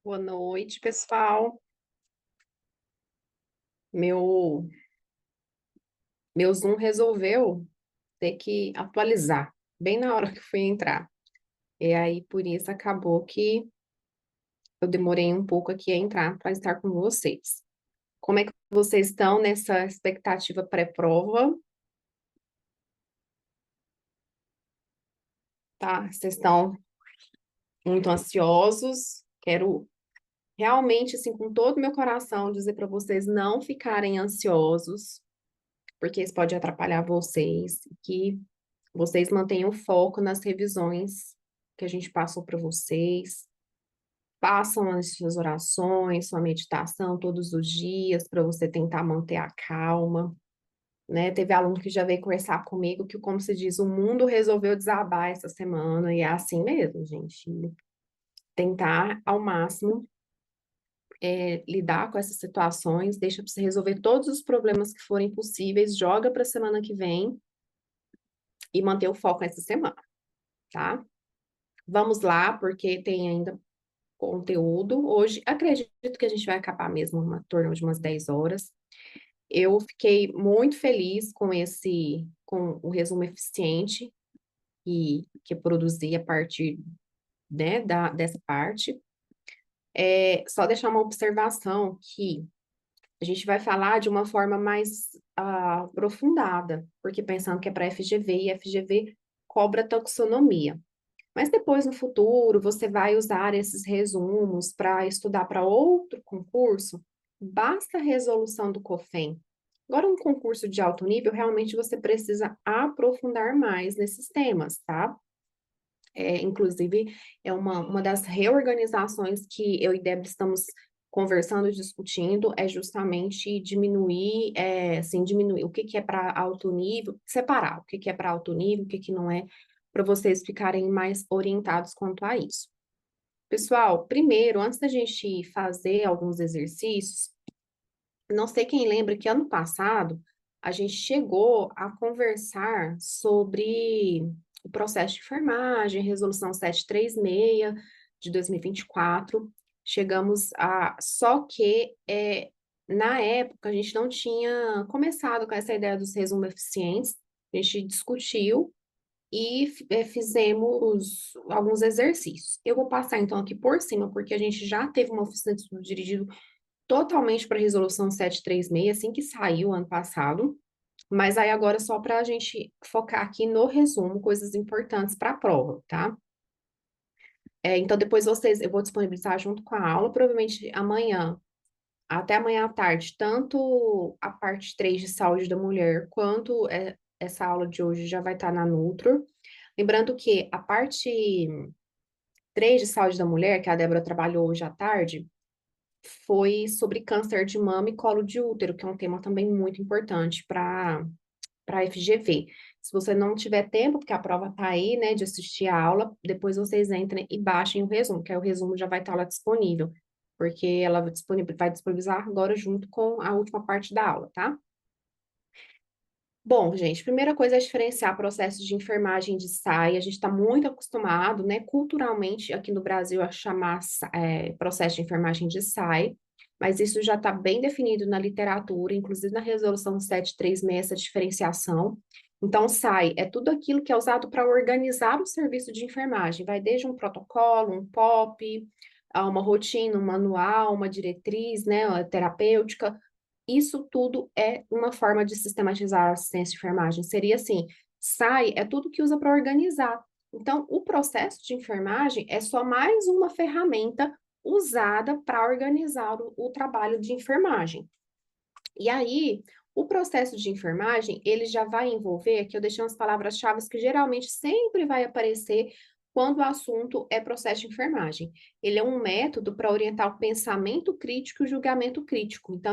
Boa noite, pessoal. Meu, meu Zoom resolveu ter que atualizar, bem na hora que eu fui entrar. E aí, por isso, acabou que eu demorei um pouco aqui a entrar para estar com vocês. Como é que vocês estão nessa expectativa pré-prova? Tá? Vocês estão muito ansiosos? Quero realmente, assim, com todo o meu coração, dizer para vocês não ficarem ansiosos, porque isso pode atrapalhar vocês, que vocês mantenham foco nas revisões que a gente passou para vocês. Façam as suas orações, sua meditação todos os dias para você tentar manter a calma, né? Teve aluno que já veio conversar comigo que, como se diz, o mundo resolveu desabar essa semana e é assim mesmo, gente. Tentar ao máximo lidar com essas situações, deixa para você resolver todos os problemas que forem possíveis, joga para a semana que vem e manter o foco essa semana, tá? Vamos lá, porque tem ainda conteúdo. Hoje, acredito que a gente vai acabar mesmo em torno de umas 10 horas. Eu fiquei muito feliz com o resumo eficiente que eu produzi a partir, né, dessa parte. Só deixar uma observação que a gente vai falar de uma forma mais aprofundada, porque pensando que é para FGV e FGV cobra taxonomia. Mas depois, no futuro, você vai usar esses resumos para estudar para outro concurso, basta a resolução do COFEN. Agora, um concurso de alto nível, realmente você precisa aprofundar mais nesses temas, tá? Inclusive, é uma das reorganizações que eu e Débora estamos conversando e discutindo, é justamente diminuir, assim, diminuir o que que é para alto nível, separar o que que é para alto nível, o que que não é, para vocês ficarem mais orientados quanto a isso. Pessoal, primeiro, antes da gente fazer alguns exercícios, não sei quem lembra que ano passado a gente chegou a conversar sobre o processo de enfermagem, resolução 736 de 2024. Chegamos a. Só que na época a gente não tinha começado com essa ideia dos resumos eficientes, a gente discutiu e fizemos alguns exercícios. Eu vou passar então aqui por cima, porque a gente já teve uma oficina de estudo dirigido totalmente para a resolução 736, assim que saiu ano passado, mas aí agora só para a gente focar aqui no resumo, coisas importantes para a prova, tá? Então depois eu vou disponibilizar junto com a aula, provavelmente amanhã, até amanhã à tarde, tanto a parte 3 de saúde da mulher, quanto essa aula de hoje já vai estar na Nutro. Lembrando que a parte 3 de saúde da mulher, que a Débora trabalhou hoje à tarde, foi sobre câncer de mama e colo de útero, que é um tema também muito importante para a FGV. Se você não tiver tempo, porque a prova está aí, né, de assistir a aula, depois vocês entrem e baixem o resumo, que aí o resumo já vai estar lá disponível, porque ela vai disponibilizar agora junto com a última parte da aula, tá? Bom, gente, primeira coisa é diferenciar processos de enfermagem de SAI. A gente está muito acostumado, né, culturalmente aqui no Brasil, a chamar processo de enfermagem de SAI, mas isso já está bem definido na literatura, inclusive na resolução 736, essa diferenciação. Então, SAI é tudo aquilo que é usado para organizar o serviço de enfermagem, vai desde um protocolo, um POP, a uma rotina, um manual, uma diretriz, né, terapêutica. Isso tudo é uma forma de sistematizar a assistência de enfermagem. Seria assim, SAI é tudo que usa para organizar. Então, o processo de enfermagem é só mais uma ferramenta usada para organizar o trabalho de enfermagem. E aí, o processo de enfermagem, ele já vai envolver, aqui eu deixei umas palavras-chave que geralmente sempre vai aparecer quando o assunto é processo de enfermagem. Ele é um método para orientar o pensamento crítico e o julgamento crítico. Então,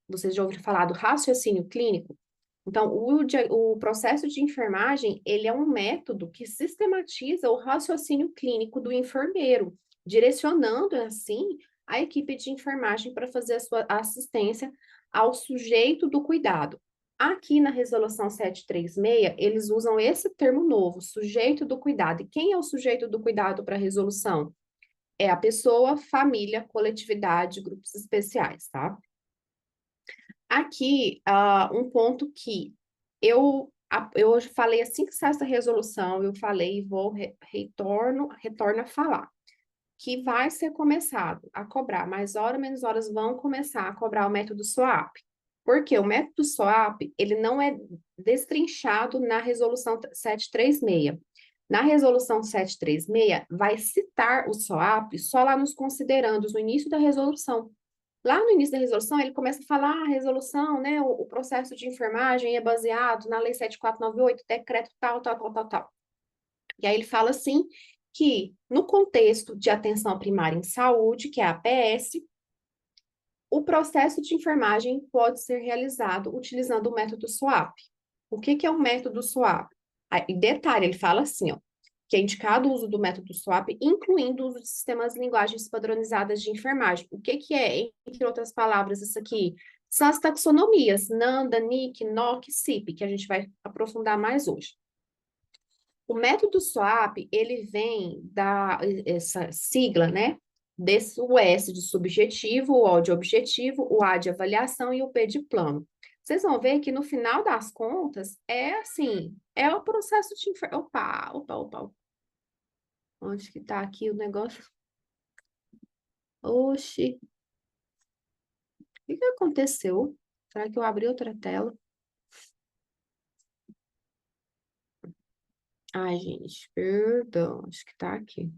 vocês já ouviram falar do raciocínio clínico? Então, o processo de enfermagem, ele é um método que sistematiza o raciocínio clínico do enfermeiro, direcionando, assim, a equipe de enfermagem para fazer a sua assistência ao sujeito do cuidado. Aqui na resolução 736, eles usam esse termo novo, sujeito do cuidado. E quem é o sujeito do cuidado para a resolução? é a pessoa, família, coletividade, grupos especiais, tá? Aqui, um ponto que eu hoje falei assim que sai essa resolução, eu falei e vou retorno a falar, que vai ser começado a cobrar mais hora, menos horas vão começar a cobrar o método SWAP. Porque o método SWAP, ele não é destrinchado na resolução 736. Na resolução 736, vai citar o SWAP só lá nos considerandos, no início da resolução. Lá no início da resolução, ele começa a falar, a resolução, né, o processo de enfermagem é baseado na Lei 7498, decreto tal, tal, tal, tal, tal. E aí ele fala assim, que no contexto de atenção primária em saúde, que é a APS, o processo de enfermagem pode ser realizado utilizando o método SWAP. O que que é o método SWAP? E detalhe, ele fala assim, ó, que é indicado o uso do método SWAP, incluindo o uso de sistemas de linguagens padronizadas de enfermagem. O que que é, entre outras palavras, isso aqui? São as taxonomias, NANDA, NIC, NOC, CIP, que a gente vai aprofundar mais hoje. O método SWAP, ele vem da essa sigla, né? Desse o S de subjetivo, o O de objetivo, o A de avaliação e o P de plano. Vocês vão ver que no final das contas é assim, é o processo de opa. Onde que tá aqui o negócio? Oxi, o que que aconteceu? Será que eu abri outra tela? Ai, gente, perdão, acho que tá aqui.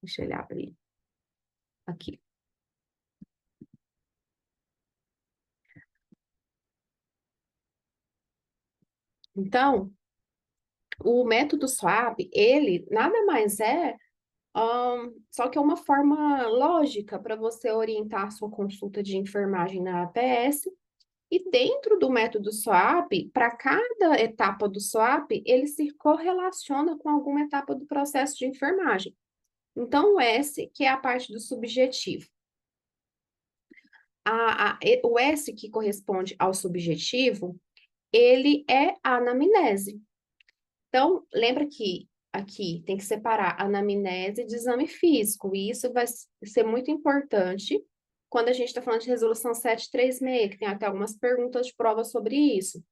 Deixa ele abrir. Aqui. Então, o método SWAP, ele nada mais é, só que é uma forma lógica para você orientar a sua consulta de enfermagem na APS. E dentro do método SWAP, para cada etapa do SWAP, ele se correlaciona com alguma etapa do processo de enfermagem. Então, o S, que é a parte do subjetivo. O S, que corresponde ao subjetivo, ele é a anamnese. Então, lembra que aqui tem que separar anamnese de exame físico, e isso vai ser muito importante quando a gente está falando de resolução 736, que tem até algumas perguntas de prova sobre isso.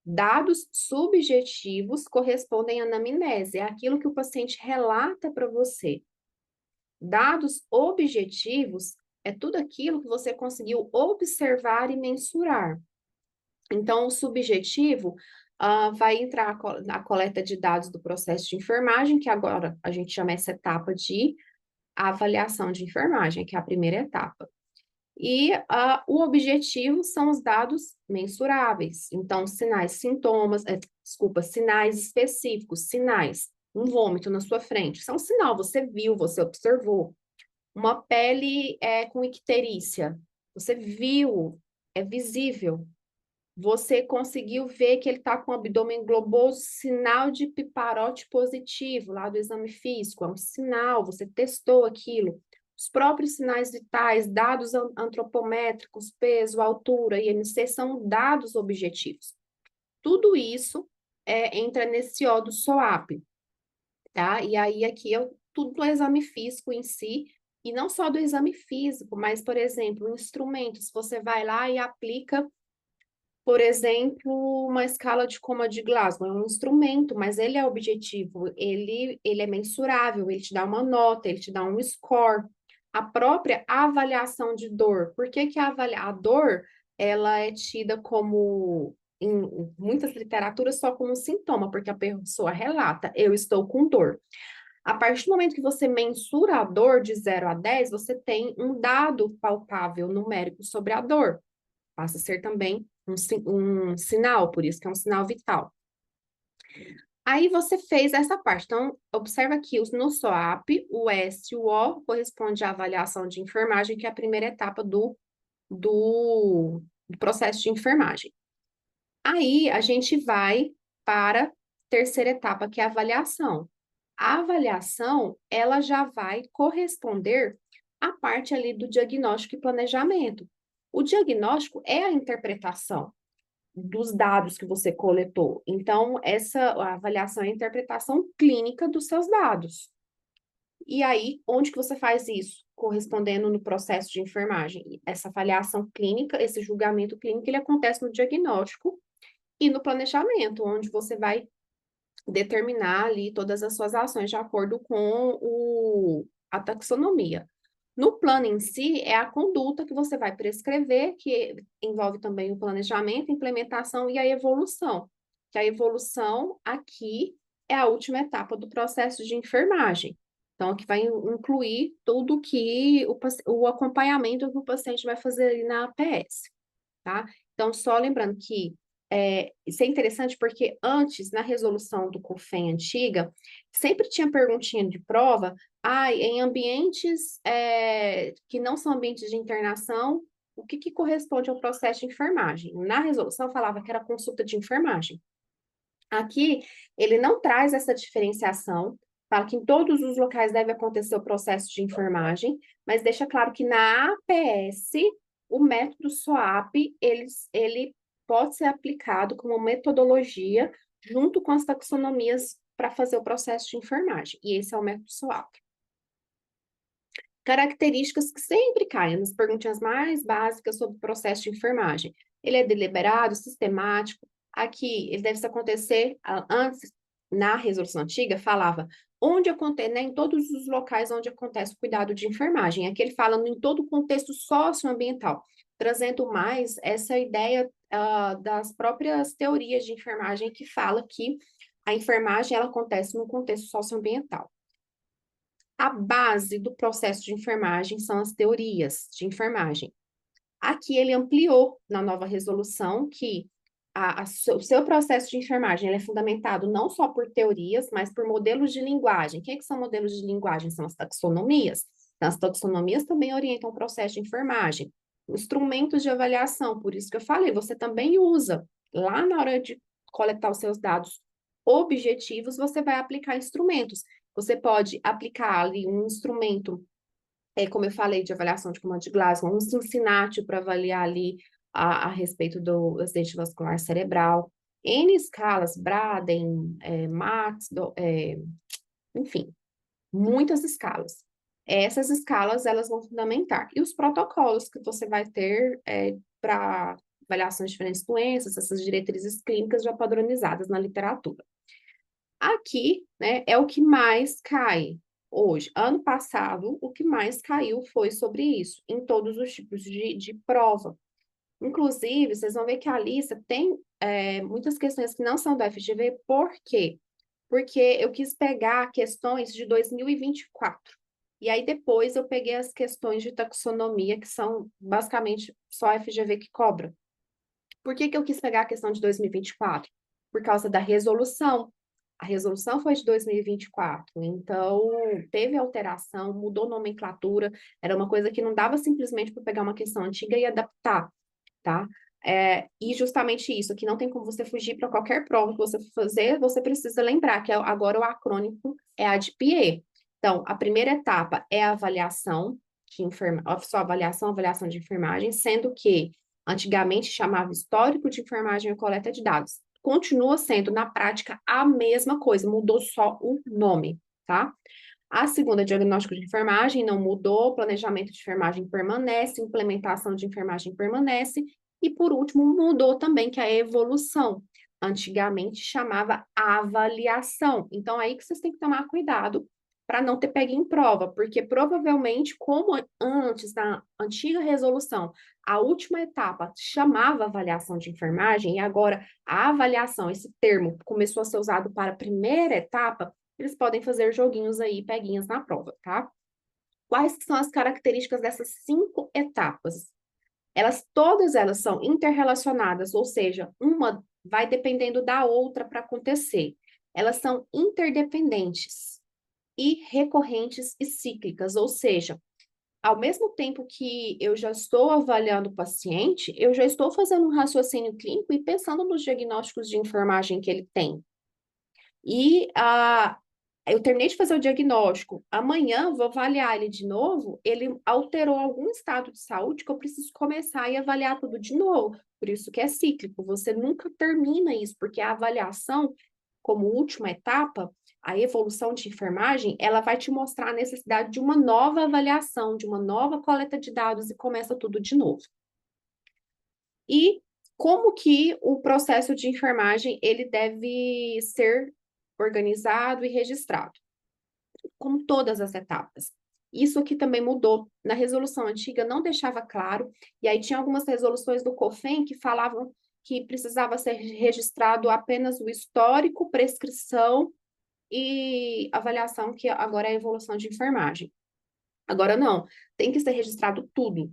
Dados subjetivos correspondem à anamnese, é aquilo que o paciente relata para você. Dados objetivos é tudo aquilo que você conseguiu observar e mensurar. Então, o subjetivo vai entrar na coleta de dados do processo de enfermagem, que agora a gente chama essa etapa de avaliação de enfermagem, que é a primeira etapa. E o objetivo são os dados mensuráveis. Então, sinais, sintomas, sinais específicos, sinais. Um vômito na sua frente, isso é um sinal, você viu, você observou. Uma pele com icterícia, você viu, é visível. Você conseguiu ver que ele está com o abdômen globoso, sinal de piparote positivo, lá do exame físico, é um sinal, você testou aquilo. Os próprios sinais vitais, dados antropométricos, peso, altura, IMC, são dados objetivos. Tudo isso entra nesse O do SOAP, tá? E aí aqui é tudo do exame físico em si, e não só do exame físico, mas, por exemplo, instrumentos, você vai lá e aplica, por exemplo, uma escala de coma de Glasgow, é um instrumento, mas ele é objetivo, ele é mensurável, ele te dá uma nota, ele te dá um score. A própria avaliação de dor, por que que a dor, ela é tida como, em muitas literaturas, só como um sintoma, porque a pessoa relata, eu estou com dor. A partir do momento que você mensura a dor de 0 a 10, você tem um dado palpável, numérico sobre a dor. Passa a ser também um sinal, por isso que é um sinal vital. Aí você fez essa parte. Então, observa aqui, no SOAP, o S e o O corresponde à avaliação de enfermagem, que é a primeira etapa do processo de enfermagem. Aí a gente vai para a terceira etapa, que é a avaliação. A avaliação, ela já vai corresponder à parte ali do diagnóstico e planejamento. O diagnóstico é a interpretação dos dados que você coletou. Então, essa avaliação é a interpretação clínica dos seus dados. E aí, onde que você faz isso? Correspondendo no processo de enfermagem. Essa avaliação clínica, esse julgamento clínico, ele acontece no diagnóstico e no planejamento, onde você vai determinar ali todas as suas ações de acordo com a taxonomia. No plano em si, é a conduta que você vai prescrever, que envolve também o planejamento, implementação e a evolução. Que a evolução aqui é a última etapa do processo de enfermagem. Então, que vai incluir tudo que o acompanhamento que o paciente vai fazer ali na APS, tá? Então, só lembrando que isso é interessante porque antes, na resolução do COFEN antiga, sempre tinha perguntinha de prova, em ambientes que não são ambientes de internação, o que corresponde ao processo de enfermagem? Na resolução falava que era consulta de enfermagem. Aqui, ele não traz essa diferenciação, fala que em todos os locais deve acontecer o processo de enfermagem, mas deixa claro que na APS, o método SOAP, ele pode ser aplicado como metodologia junto com as taxonomias para fazer o processo de enfermagem, e esse é o método SOAP. Características que sempre caem nas perguntinhas mais básicas sobre o processo de enfermagem. Ele é deliberado, sistemático. Aqui, ele deve acontecer antes, na resolução antiga, falava onde acontece, né, em todos os locais onde acontece o cuidado de enfermagem. Aqui ele fala em todo o contexto socioambiental, trazendo mais essa ideia das próprias teorias de enfermagem que fala que a enfermagem ela acontece no contexto socioambiental. A base do processo de enfermagem são as teorias de enfermagem. Aqui ele ampliou na nova resolução que o seu processo de enfermagem ele é fundamentado não só por teorias, mas por modelos de linguagem. O que são modelos de linguagem? São as taxonomias. Então, as taxonomias também orientam o processo de enfermagem. Instrumentos de avaliação, por isso que eu falei, você também usa lá na hora de coletar os seus dados objetivos, você vai aplicar instrumentos. Você pode aplicar ali um instrumento, como eu falei, de avaliação de comando de Glasgow, um Cincinnati para avaliar ali a respeito do acidente vascular cerebral. N escalas, Braden, Max, enfim, muitas escalas. Essas escalas, elas vão fundamentar. E os protocolos que você vai ter para avaliações de diferentes doenças, essas diretrizes clínicas já padronizadas na literatura. Aqui, né, é o que mais cai hoje. Ano passado, o que mais caiu foi sobre isso, em todos os tipos de prova. Inclusive, vocês vão ver que a lista tem muitas questões que não são do FGV, por quê? Porque eu quis pegar questões de 2024. E aí depois eu peguei as questões de taxonomia, que são basicamente só a FGV que cobra. Por que eu quis pegar a questão de 2024? Por causa da resolução. A resolução foi de 2024, então teve alteração, mudou nomenclatura, era uma coisa que não dava simplesmente para pegar uma questão antiga e adaptar, tá? E justamente isso, que não tem como você fugir para qualquer prova que você for fazer, você precisa lembrar que agora o acrônimo é ADPE. Então, a primeira etapa é a avaliação de avaliação de enfermagem, sendo que antigamente chamava histórico de enfermagem e coleta de dados. Continua sendo, na prática, a mesma coisa, mudou só o nome, tá? A segunda, diagnóstico de enfermagem, não mudou, planejamento de enfermagem permanece, implementação de enfermagem permanece, e por último, mudou também, que é a evolução. Antigamente chamava avaliação. Então, aí que vocês têm que tomar cuidado para não ter pego em prova, porque provavelmente, como antes, na antiga resolução, a última etapa chamava avaliação de enfermagem, e agora a avaliação, esse termo, começou a ser usado para a primeira etapa, eles podem fazer joguinhos aí, peguinhas na prova, tá? Quais são as características dessas 5 etapas? Todas elas são interrelacionadas, ou seja, uma vai dependendo da outra para acontecer. Elas são interdependentes e recorrentes e cíclicas, ou seja, ao mesmo tempo que eu já estou avaliando o paciente, eu já estou fazendo um raciocínio clínico e pensando nos diagnósticos de enfermagem que ele tem. E eu terminei de fazer o diagnóstico, amanhã vou avaliar ele de novo, ele alterou algum estado de saúde que eu preciso começar e avaliar tudo de novo. Por isso que é cíclico, você nunca termina isso, porque a avaliação, como última etapa, A evolução de enfermagem, ela vai te mostrar a necessidade de uma nova avaliação, de uma nova coleta de dados e começa tudo de novo. E como que o processo de enfermagem ele deve ser organizado e registrado? Como todas as etapas. Isso aqui também mudou. Na resolução antiga não deixava claro, e aí tinha algumas resoluções do COFEN que falavam que precisava ser registrado apenas o histórico, prescrição e avaliação, que agora é a evolução de enfermagem. Agora não, tem que ser registrado tudo,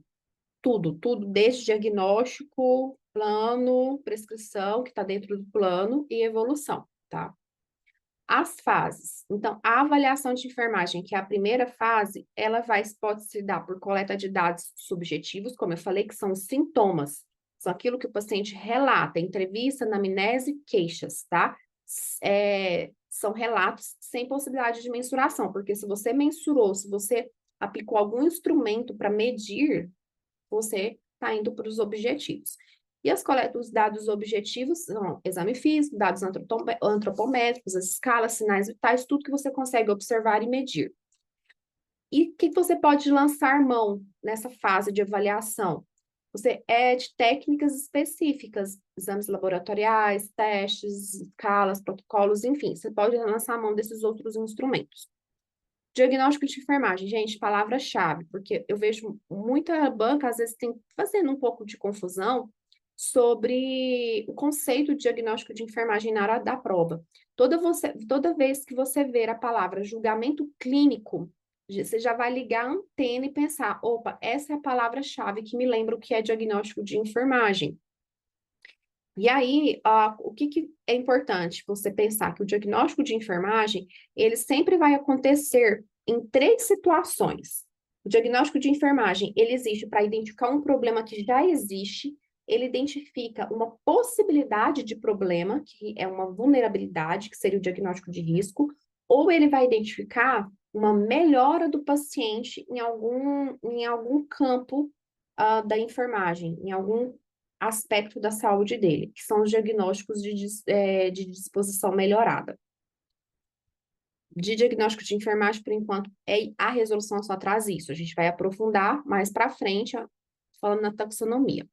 tudo, desde diagnóstico, plano, prescrição, que está dentro do plano, e evolução, tá? As fases. Então, a avaliação de enfermagem, que é a primeira fase, pode se dar por coleta de dados subjetivos, como eu falei, que são os sintomas. São aquilo que o paciente relata, entrevista, anamnese, queixas, tá? São relatos sem possibilidade de mensuração, porque se você mensurou, se você aplicou algum instrumento para medir, você está indo para os objetivos. E os dados objetivos são exame físico, dados antropométricos, as escalas, sinais vitais, tudo que você consegue observar e medir. E o que você pode lançar mão nessa fase de avaliação? Você é de técnicas específicas, exames laboratoriais, testes, escalas, protocolos, enfim, você pode lançar mão desses outros instrumentos. Diagnóstico de enfermagem, gente, palavra-chave, porque eu vejo muita banca, às vezes, fazendo um pouco de confusão sobre o conceito de diagnóstico de enfermagem na hora da prova. Toda vez que você ver a palavra julgamento clínico, você já vai ligar a antena e pensar, opa, essa é a palavra-chave que me lembra o que é diagnóstico de enfermagem. E aí, o que é importante você pensar que o diagnóstico de enfermagem, ele sempre vai acontecer em 3 situações. O diagnóstico de enfermagem, ele existe para identificar um problema que já existe, ele identifica uma possibilidade de problema, que é uma vulnerabilidade, que seria o diagnóstico de risco, ou ele vai identificar uma melhora do paciente em algum campo da enfermagem, em algum aspecto da saúde dele, que são os diagnósticos de disposição melhorada. De diagnóstico de enfermagem, por enquanto, a resolução só traz isso. A gente vai aprofundar mais para frente, falando na taxonomia.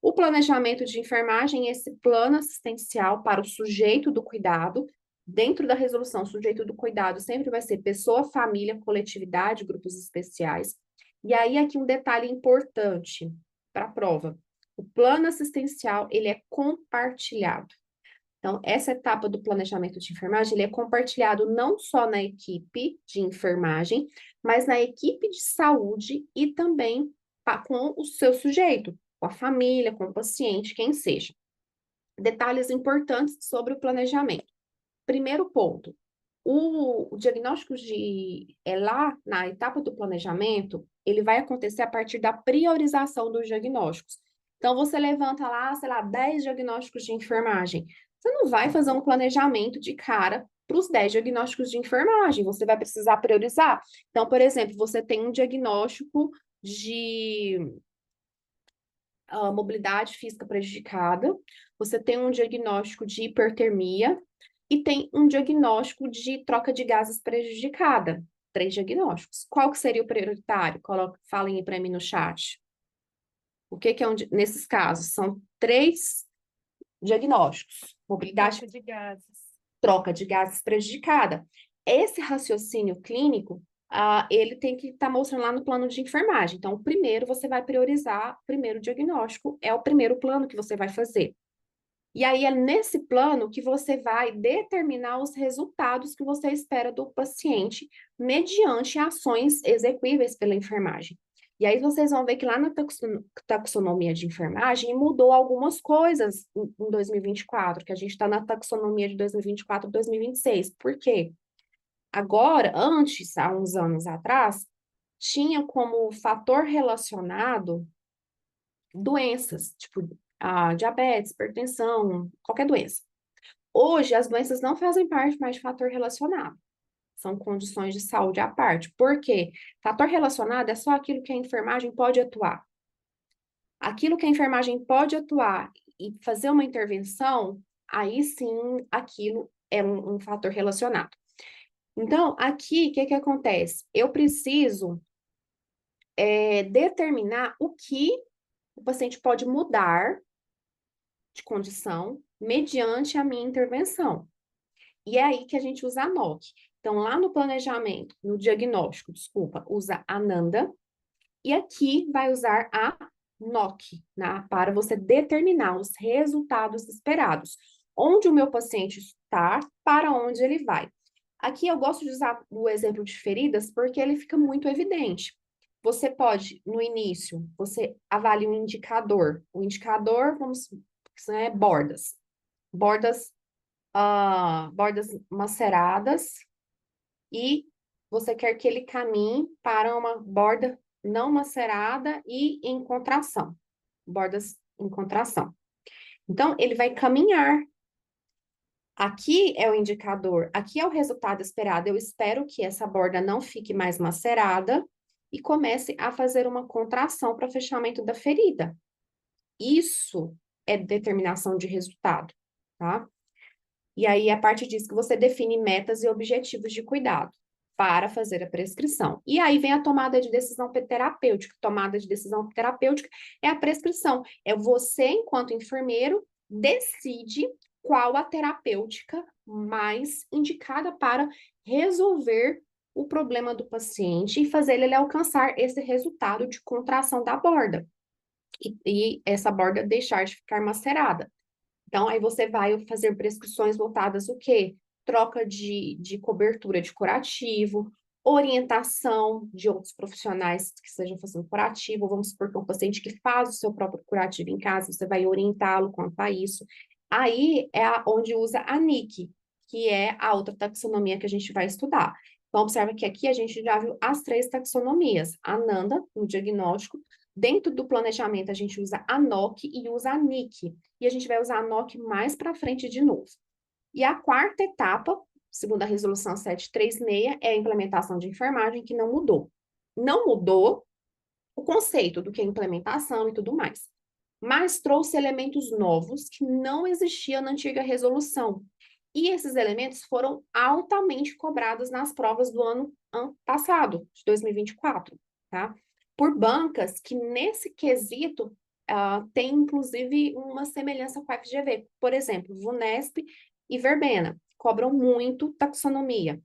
O planejamento de enfermagem é esse plano assistencial para o sujeito do cuidado. Dentro da resolução, o sujeito do cuidado sempre vai ser pessoa, família, coletividade, grupos especiais. E aí, aqui um detalhe importante para a prova. O plano assistencial, ele é compartilhado. Então, essa etapa do planejamento de enfermagem, ele é compartilhado não só na equipe de enfermagem, mas na equipe de saúde e também com o seu sujeito, com a família, com o paciente, quem seja. Detalhes importantes sobre o planejamento. Primeiro ponto, o diagnóstico lá na etapa do planejamento, ele vai acontecer a partir da priorização dos diagnósticos. Então, você levanta lá, sei lá, 10 diagnósticos de enfermagem. Você não vai fazer um planejamento de cara para os 10 diagnósticos de enfermagem, você vai precisar priorizar. Então, por exemplo, você tem um diagnóstico de mobilidade física prejudicada, você tem um diagnóstico de hipertermia, e tem um diagnóstico de troca de gases prejudicada. 3 diagnósticos. Qual que seria o prioritário? Falem aí para mim no chat. O que é nesses casos? São 3 diagnósticos. Mobilidade, troca de gases. Troca de gases prejudicada. Esse raciocínio clínico, ele tem que estar mostrando lá no plano de enfermagem. Então, primeiro você vai priorizar, o primeiro diagnóstico é o primeiro plano que você vai fazer. E aí é nesse plano que você vai determinar os resultados que você espera do paciente mediante ações execuíveis pela enfermagem. E aí vocês vão ver que lá na taxonomia de enfermagem mudou algumas coisas em 2024, que a gente está na taxonomia de 2024 e 2026. Por quê? Agora, antes, há uns anos atrás, tinha como fator relacionado doenças, tipo diabetes, hipertensão, qualquer doença. Hoje, as doenças não fazem parte mais de fator relacionado. São condições de saúde à parte. Por quê? Fator relacionado é só aquilo que a enfermagem pode atuar. Aquilo que a enfermagem pode atuar e fazer uma intervenção, aí sim, aquilo é um fator relacionado. Então, aqui, o que que acontece? Eu preciso determinar o que o paciente pode mudar de condição mediante a minha intervenção. E é aí que a gente usa a NOC. Então, lá no planejamento, no diagnóstico, desculpa, usa a NANDA, e aqui vai usar a NOC, né, para você determinar os resultados esperados. Onde o meu paciente está, para onde ele vai. Aqui eu gosto de usar o exemplo de feridas porque ele fica muito evidente. Você pode, no início, você avalia um indicador. O indicador, vamos, bordas. Bordas, bordas maceradas e você quer que ele caminhe para uma borda não macerada e em contração. Bordas em contração. Então, ele vai caminhar. Aqui é o indicador, aqui é o resultado esperado. Eu espero que essa borda não fique mais macerada e comece a fazer uma contração para fechamento da ferida. Isso é determinação de resultado, tá? E aí, a partir disso que você define metas e objetivos de cuidado para fazer a prescrição. E aí vem a tomada de decisão terapêutica. Tomada de decisão terapêutica é a prescrição. É você, enquanto enfermeiro, decide qual a terapêutica mais indicada para resolver o problema do paciente e fazer ele alcançar esse resultado de contração da borda. E essa borda deixar de ficar macerada. Então, aí você vai fazer prescrições voltadas o quê? Troca de cobertura de curativo, orientação de outros profissionais que estejam fazendo curativo. Vamos supor que é um paciente que faz o seu próprio curativo em casa, você vai orientá-lo quanto a isso. Aí é onde usa a NIC, que é a outra taxonomia que a gente vai estudar. Então, observa que aqui a gente já viu as três taxonomias. A NANDA, no diagnóstico. Dentro do planejamento, a gente usa a NOC e usa a NIC. E a gente vai usar a NOC mais para frente de novo. E a quarta etapa, segundo a resolução 736, é a implementação de enfermagem, que não mudou. Não mudou o conceito do que é implementação e tudo mais, mas trouxe elementos novos que não existiam na antiga resolução. E esses elementos foram altamente cobrados nas provas do ano passado, de 2024, tá? Por bancas que, nesse quesito, tem inclusive uma semelhança com a FGV. Por exemplo, VUNESP e Verbena cobram muito taxonomia.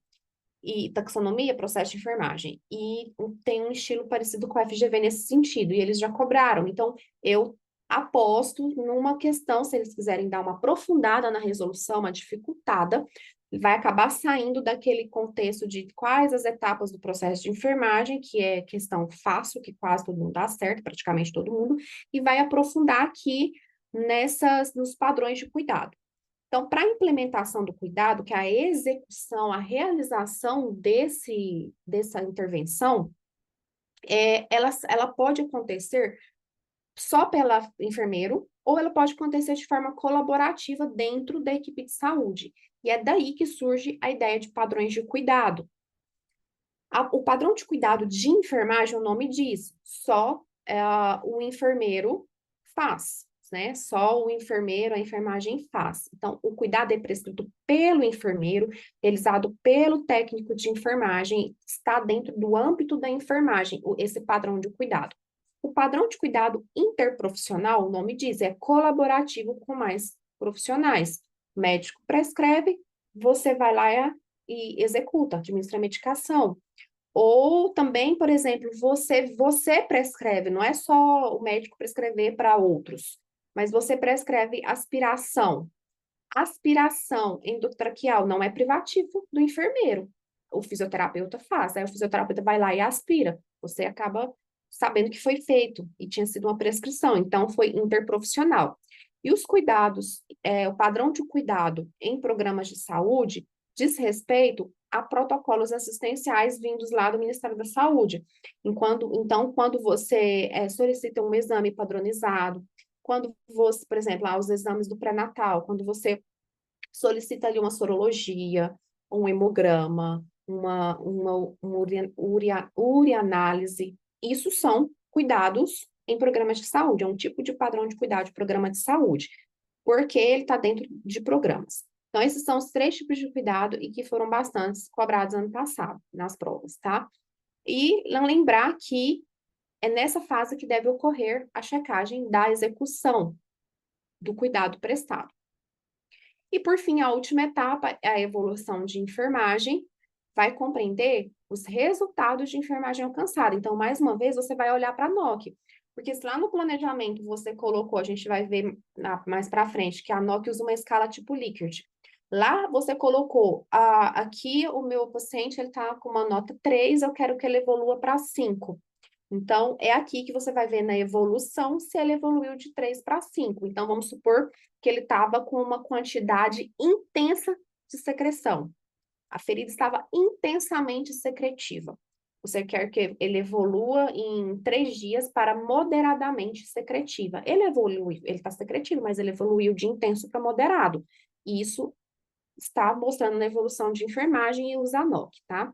E taxonomia, processo de enfermagem. E tem um estilo parecido com a FGV nesse sentido, e eles já cobraram. Então, eu aposto numa questão, se eles quiserem dar uma aprofundada na resolução, uma dificultada, vai acabar saindo daquele contexto de quais as etapas do processo de enfermagem, que é questão fácil, que quase todo mundo dá certo, praticamente todo mundo, e vai aprofundar aqui nos padrões de cuidado. Então, para a implementação do cuidado, que é a execução, a realização dessa intervenção, ela pode acontecer só pelo enfermeiro, ou ela pode acontecer de forma colaborativa dentro da equipe de saúde. E é daí que surge a ideia de padrões de cuidado. O padrão de cuidado de enfermagem, o nome diz, só o enfermeiro faz, né? Só o enfermeiro, a enfermagem faz. Então, o cuidado é prescrito pelo enfermeiro, realizado pelo técnico de enfermagem, está dentro do âmbito da enfermagem, esse padrão de cuidado. O padrão de cuidado interprofissional, o nome diz, é colaborativo com mais profissionais. O médico prescreve, você vai lá e executa, administra a medicação. Ou também, por exemplo, você prescreve, não é só o médico prescrever para outros, mas você prescreve aspiração. Aspiração endotraqueal não é privativo do enfermeiro. O fisioterapeuta faz, aí o fisioterapeuta vai lá e aspira. Você acaba sabendo que foi feito e tinha sido uma prescrição, então foi interprofissional. E os cuidados, o padrão de cuidado em programas de saúde diz respeito a protocolos assistenciais vindos lá do Ministério da Saúde. Então, quando você solicita um exame padronizado, quando você, por exemplo, lá, os exames do pré-natal, quando você solicita ali uma sorologia, um hemograma, uma urianálise, isso são cuidados em programas de saúde, é um tipo de padrão de cuidado de programa de saúde, porque ele está dentro de programas. Então, esses são os 3 tipos de cuidado e que foram bastante cobrados ano passado, nas provas, tá? E lembrar que é nessa fase que deve ocorrer a checagem da execução do cuidado prestado. E, por fim, a última etapa é a evolução de enfermagem, vai compreender os resultados de enfermagem alcançada. Então, mais uma vez, você vai olhar para a NOC, porque se lá no planejamento você colocou, a gente vai ver mais para frente, que a NOC usa uma escala tipo Likert. Lá você colocou, aqui o meu paciente está com uma nota 3, eu quero que ele evolua para 5. Então, é aqui que você vai ver na evolução se ele evoluiu de 3 para 5. Então, vamos supor que ele estava com uma quantidade intensa de secreção. A ferida estava intensamente secretiva. Você quer que ele evolua em 3 dias para moderadamente secretiva. Ele evoluiu, ele está secretivo, mas ele evoluiu de intenso para moderado. E isso está mostrando na evolução de enfermagem e usa NOC, tá?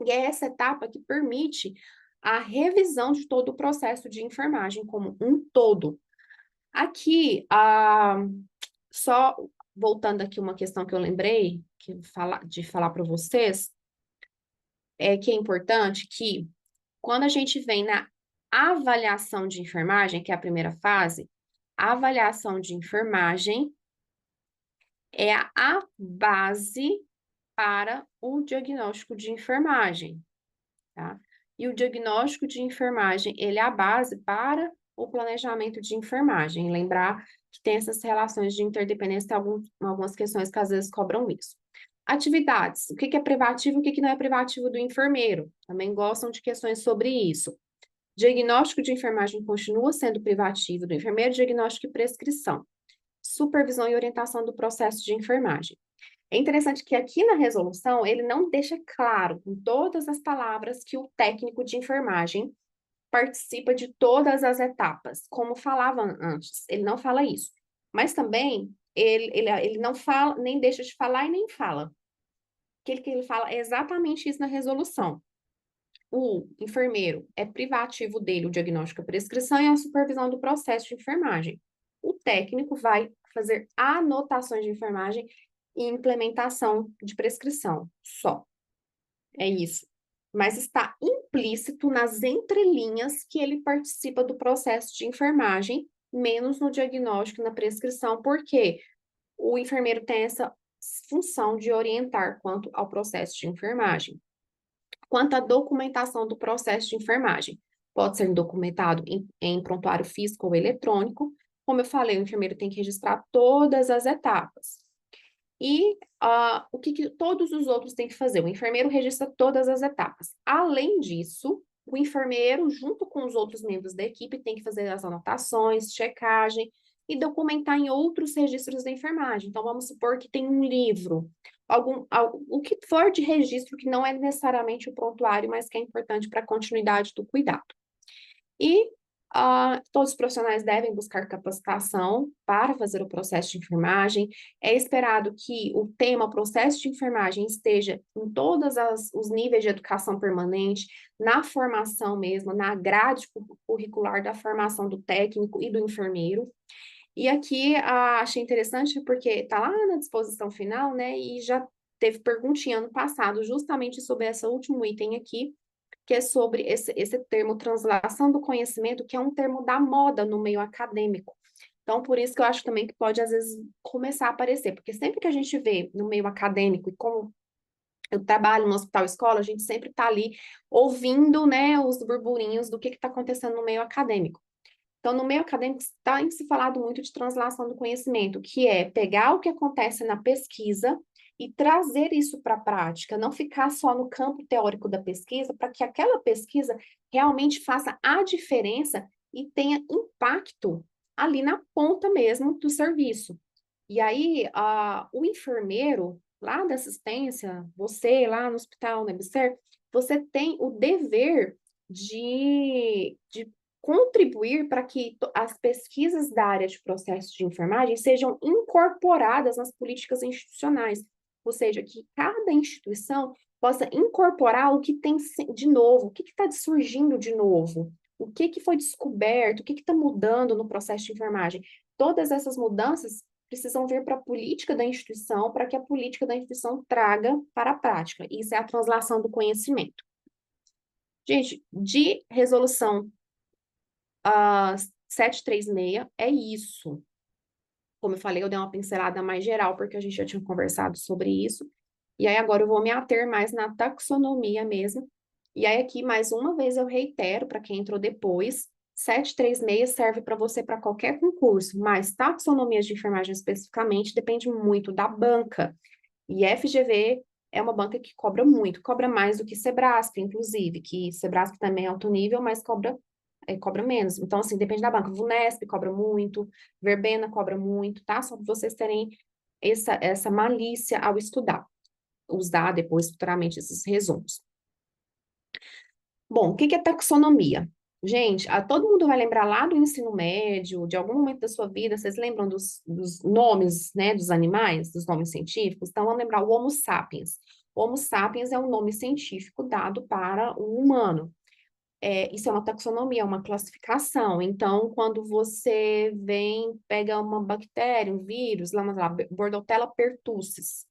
E é essa etapa que permite a revisão de todo o processo de enfermagem como um todo. Aqui, só voltando aqui uma questão que eu lembrei de falar para vocês, é que é importante que quando a gente vem na avaliação de enfermagem, que é a primeira fase, a avaliação de enfermagem é a base para o diagnóstico de enfermagem, tá? E o diagnóstico de enfermagem, ele é a base para o planejamento de enfermagem. Lembrar que tem essas relações de interdependência, tem algumas questões que às vezes cobram isso. Atividades. O que é privativo e o que não é privativo do enfermeiro? Também gostam de questões sobre isso. Diagnóstico de enfermagem continua sendo privativo do enfermeiro, diagnóstico e prescrição. Supervisão e orientação do processo de enfermagem. É interessante que aqui na resolução ele não deixa claro, com todas as palavras, que o técnico de enfermagem participa de todas as etapas, como falava antes. Ele não fala isso. Mas também ele não fala, nem deixa de falar e nem fala. O que ele fala é exatamente isso na resolução. O enfermeiro é privativo dele o diagnóstico e a prescrição e a supervisão do processo de enfermagem. O técnico vai fazer anotações de enfermagem e implementação de prescrição, só. É isso. Mas está implícito nas entrelinhas que ele participa do processo de enfermagem, menos no diagnóstico e na prescrição, porque o enfermeiro tem essa função de orientar quanto ao processo de enfermagem. Quanto à documentação do processo de enfermagem, pode ser documentado em prontuário físico ou eletrônico. Como eu falei, o enfermeiro tem que registrar todas as etapas. E o que todos os outros têm que fazer? O enfermeiro registra todas as etapas. Além disso, o enfermeiro, junto com os outros membros da equipe, tem que fazer as anotações, checagem e documentar em outros registros da enfermagem. Então, vamos supor que tem um livro, o que for de registro que não é necessariamente o prontuário, mas que é importante para a continuidade do cuidado. E todos os profissionais devem buscar capacitação para fazer o processo de enfermagem. É esperado que o tema processo de enfermagem esteja em todos os níveis de educação permanente, na formação mesmo, na grade curricular da formação do técnico e do enfermeiro. E aqui achei interessante porque está lá na disposição final, né? E já teve perguntinha ano passado justamente sobre esse último item aqui, que é sobre esse termo translação do conhecimento, que é um termo da moda no meio acadêmico. Então, por isso que eu acho também que pode, às vezes, começar a aparecer, porque sempre que a gente vê no meio acadêmico, e como eu trabalho no hospital escola, a gente sempre está ali ouvindo, né, os burburinhos do que está acontecendo no meio acadêmico. Então, no meio acadêmico, tem se falado muito de translação do conhecimento, que é pegar o que acontece na pesquisa e trazer isso para a prática, não ficar só no campo teórico da pesquisa, para que aquela pesquisa realmente faça a diferença e tenha impacto ali na ponta mesmo do serviço. E aí, o enfermeiro lá da assistência, você lá no hospital, no EBSER, você tem o dever de contribuir para que as pesquisas da área de processos de enfermagem sejam incorporadas nas políticas institucionais, ou seja, que cada instituição possa incorporar o que tem de novo, o que está surgindo de novo, o que foi descoberto, o que está mudando no processo de enfermagem. Todas essas mudanças precisam vir para a política da instituição, para que a política da instituição traga para a prática. Isso é a translação do conhecimento. Gente, de resolução 736 é isso. Como eu falei, eu dei uma pincelada mais geral, porque a gente já tinha conversado sobre isso. E aí agora eu vou me ater mais na taxonomia mesmo. E aí aqui, mais uma vez, eu reitero para quem entrou depois, 736 serve para você para qualquer concurso, mas taxonomias de enfermagem especificamente depende muito da banca. E FGV é uma banca que cobra muito, cobra mais do que Sebrasp, inclusive, que Sebrasp também é alto nível, mas cobra menos. Então, assim, depende da banca. Vunesp cobra muito, Verbena cobra muito, tá? Só para vocês terem essa malícia ao estudar. Usar depois futuramente esses resumos. Bom, o que é taxonomia? Gente, todo mundo vai lembrar lá do ensino médio, de algum momento da sua vida, vocês lembram dos nomes, né, dos animais, dos nomes científicos? Então, vamos lembrar o Homo sapiens. O Homo sapiens é um nome científico dado para o humano. Isso é uma taxonomia, é uma classificação. Então, quando você pega uma bactéria, um vírus, vamos lá, Bordetella pertussis.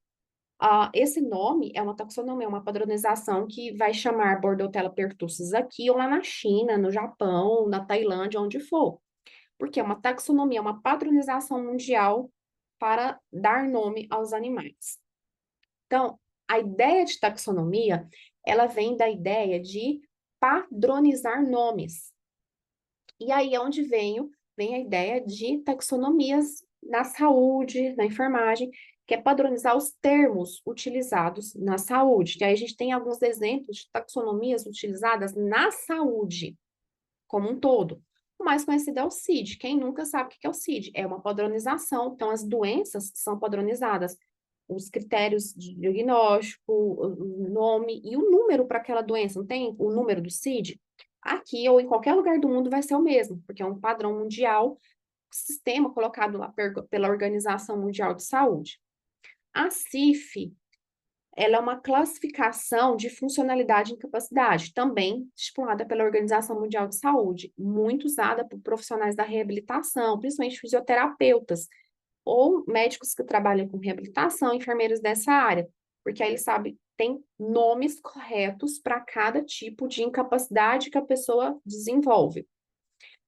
Esse nome é uma taxonomia, uma padronização que vai chamar Bordetella pertussis aqui ou lá na China, no Japão, na Tailândia, onde for. Porque é uma taxonomia, uma padronização mundial para dar nome aos animais. Então, a ideia de taxonomia, ela vem da ideia de padronizar nomes. E aí é onde vem a ideia de taxonomias na saúde, na enfermagem, que é padronizar os termos utilizados na saúde. E aí a gente tem alguns exemplos de taxonomias utilizadas na saúde, como um todo. O mais conhecido é o CID. Quem nunca sabe o que é o CID? É uma padronização. Então, as doenças são padronizadas. Os critérios de diagnóstico, o nome e o número para aquela doença. Não tem o número do CID? Aqui ou em qualquer lugar do mundo vai ser o mesmo, porque é um padrão mundial, sistema colocado lá pela Organização Mundial de Saúde. A CIF, ela é uma classificação de funcionalidade e incapacidade, também estipulada pela Organização Mundial de Saúde, muito usada por profissionais da reabilitação, principalmente fisioterapeutas, ou médicos que trabalham com reabilitação, enfermeiros dessa área, porque aí eles sabem, tem nomes corretos para cada tipo de incapacidade que a pessoa desenvolve.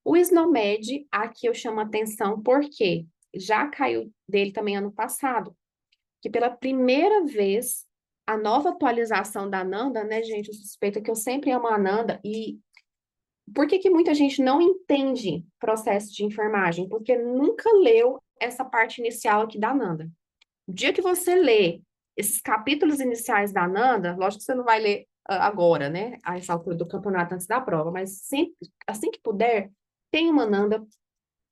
O SNOMED, aqui eu chamo atenção porque já caiu dele também ano passado, que pela primeira vez, a nova atualização da Ananda, né, gente, eu suspeito que eu sempre amo a Ananda, e por que que muita gente não entende processo de enfermagem? Porque nunca leu essa parte inicial aqui da Ananda. O dia que você lê esses capítulos iniciais da Ananda, lógico que você não vai ler agora, né, a essa altura do campeonato antes da prova, mas sempre, assim que puder, tem uma Ananda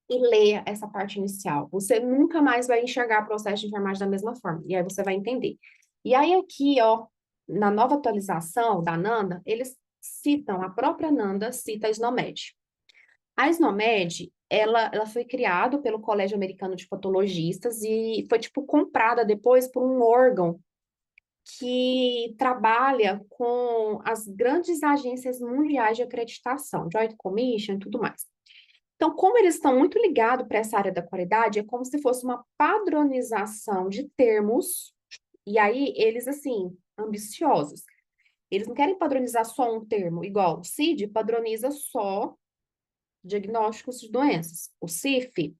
e leia essa parte inicial. Você nunca mais vai enxergar o processo de enfermagem da mesma forma, e aí você vai entender. E aí aqui, ó, na nova atualização da Nanda, eles citam, a própria Nanda cita a SNOMED. A SNOMED, ela foi criada pelo Colégio Americano de Patologistas e foi, tipo, comprada depois por um órgão que trabalha com as grandes agências mundiais de acreditação, Joint Commission e tudo mais. Então, como eles estão muito ligados para essa área da qualidade, é como se fosse uma padronização de termos, e aí eles, assim, ambiciosos. Eles não querem padronizar só um termo, igual o CID padroniza só diagnósticos de doenças. O CIF,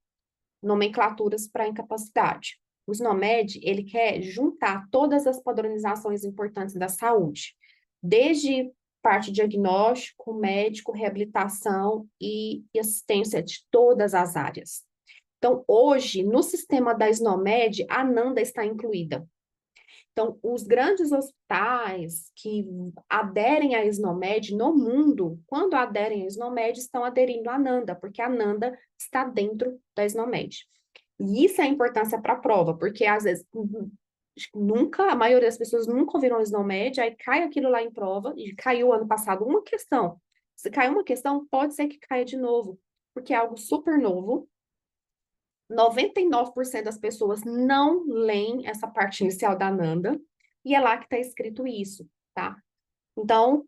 nomenclaturas para incapacidade. O SNOMED, ele quer juntar todas as padronizações importantes da saúde, desde parte de diagnóstico, médico, reabilitação e assistência de todas as áreas. Então, hoje, no sistema da SNOMED, a ANANDA está incluída. Então, os grandes hospitais que aderem à SNOMED no mundo, quando aderem à SNOMED, estão aderindo à ANANDA, porque a ANANDA está dentro da SNOMED. E isso é a importância para a prova, porque às vezes nunca, a maioria das pessoas nunca ouviram o SNOMED, aí cai aquilo lá em prova, e caiu ano passado uma questão. Se caiu uma questão, pode ser que caia de novo, porque é algo super novo. 99% das pessoas não leem essa parte inicial da Nanda, e é lá que está escrito isso, tá? Então,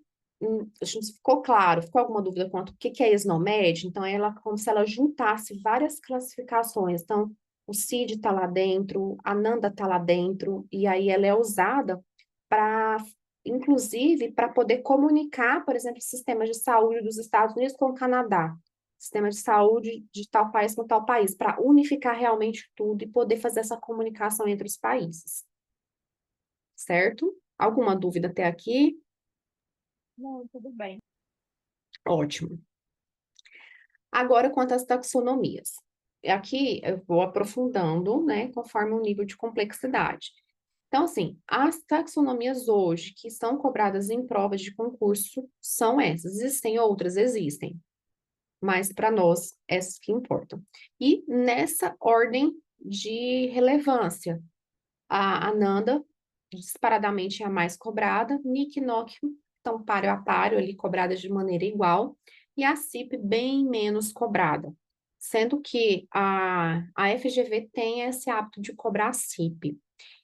acho que ficou claro, ficou alguma dúvida quanto o que é SNOMED? Então, ela como se ela juntasse várias classificações. Então, o CID está lá dentro, a NANDA está lá dentro, e aí ela é usada para, inclusive, para poder comunicar, por exemplo, sistemas de saúde dos Estados Unidos com o Canadá, sistema de saúde de tal país com tal país, para unificar realmente tudo e poder fazer essa comunicação entre os países, certo? Alguma dúvida até aqui? Não, tudo bem. Ótimo. Agora, quanto às taxonomias. Aqui eu vou aprofundando, né, conforme o nível de complexidade. Então, assim, as taxonomias hoje que são cobradas em provas de concurso são essas. Existem outras? Existem, mas para nós, essas que importam. E nessa ordem de relevância, a Ananda, disparadamente, é a mais cobrada, Nick e Nock estão páreo a páreo, ali, cobradas de maneira igual, e a CIP bem menos cobrada, sendo que a FGV tem esse hábito de cobrar a CIP.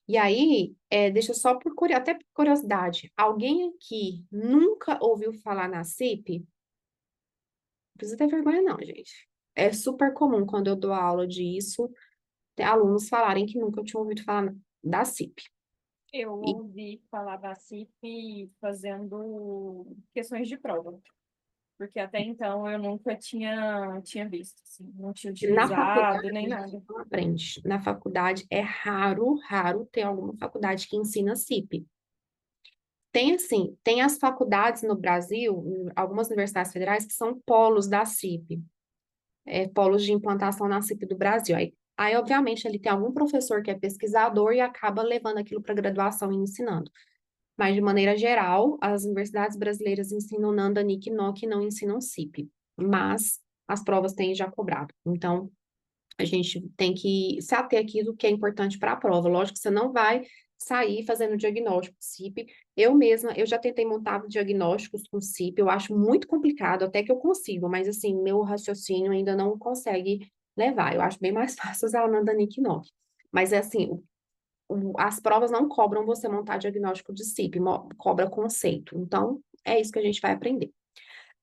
E aí, deixa só até por curiosidade, alguém aqui nunca ouviu falar na CIP? Não precisa ter vergonha não, gente. É super comum quando eu dou aula disso, ter alunos falarem que nunca tinham ouvido falar da CIP. Eu E ouvi falar da CIP fazendo questões de prova, porque até então eu nunca tinha visto, assim, não tinha na utilizado faculdade nem a gente nada. não aprende. Na faculdade é raro, raro ter alguma faculdade que ensina CIP. Tem assim, tem as faculdades no Brasil, algumas universidades federais, que são polos da CIP, polos de implantação na CIP do Brasil. Aí, obviamente, ele tem algum professor que é pesquisador e acaba levando aquilo para graduação e ensinando. Mas, de maneira geral, as universidades brasileiras ensinam Nanda, NIC, NOC e não ensinam CIP. Mas as provas têm já cobrado. Então, a gente tem que se ater aqui do que é importante para a prova. Lógico que você não vai sair fazendo diagnóstico CIP. Eu mesma, eu já tentei montar diagnósticos com CIP, eu acho muito complicado, até que eu consigo, mas assim, meu raciocínio ainda não consegue levar. Eu acho bem mais fácil usar a Nanda Nick Knock. Mas é assim, as provas não cobram você montar diagnóstico de CIP, cobra conceito. Então, é isso que a gente vai aprender.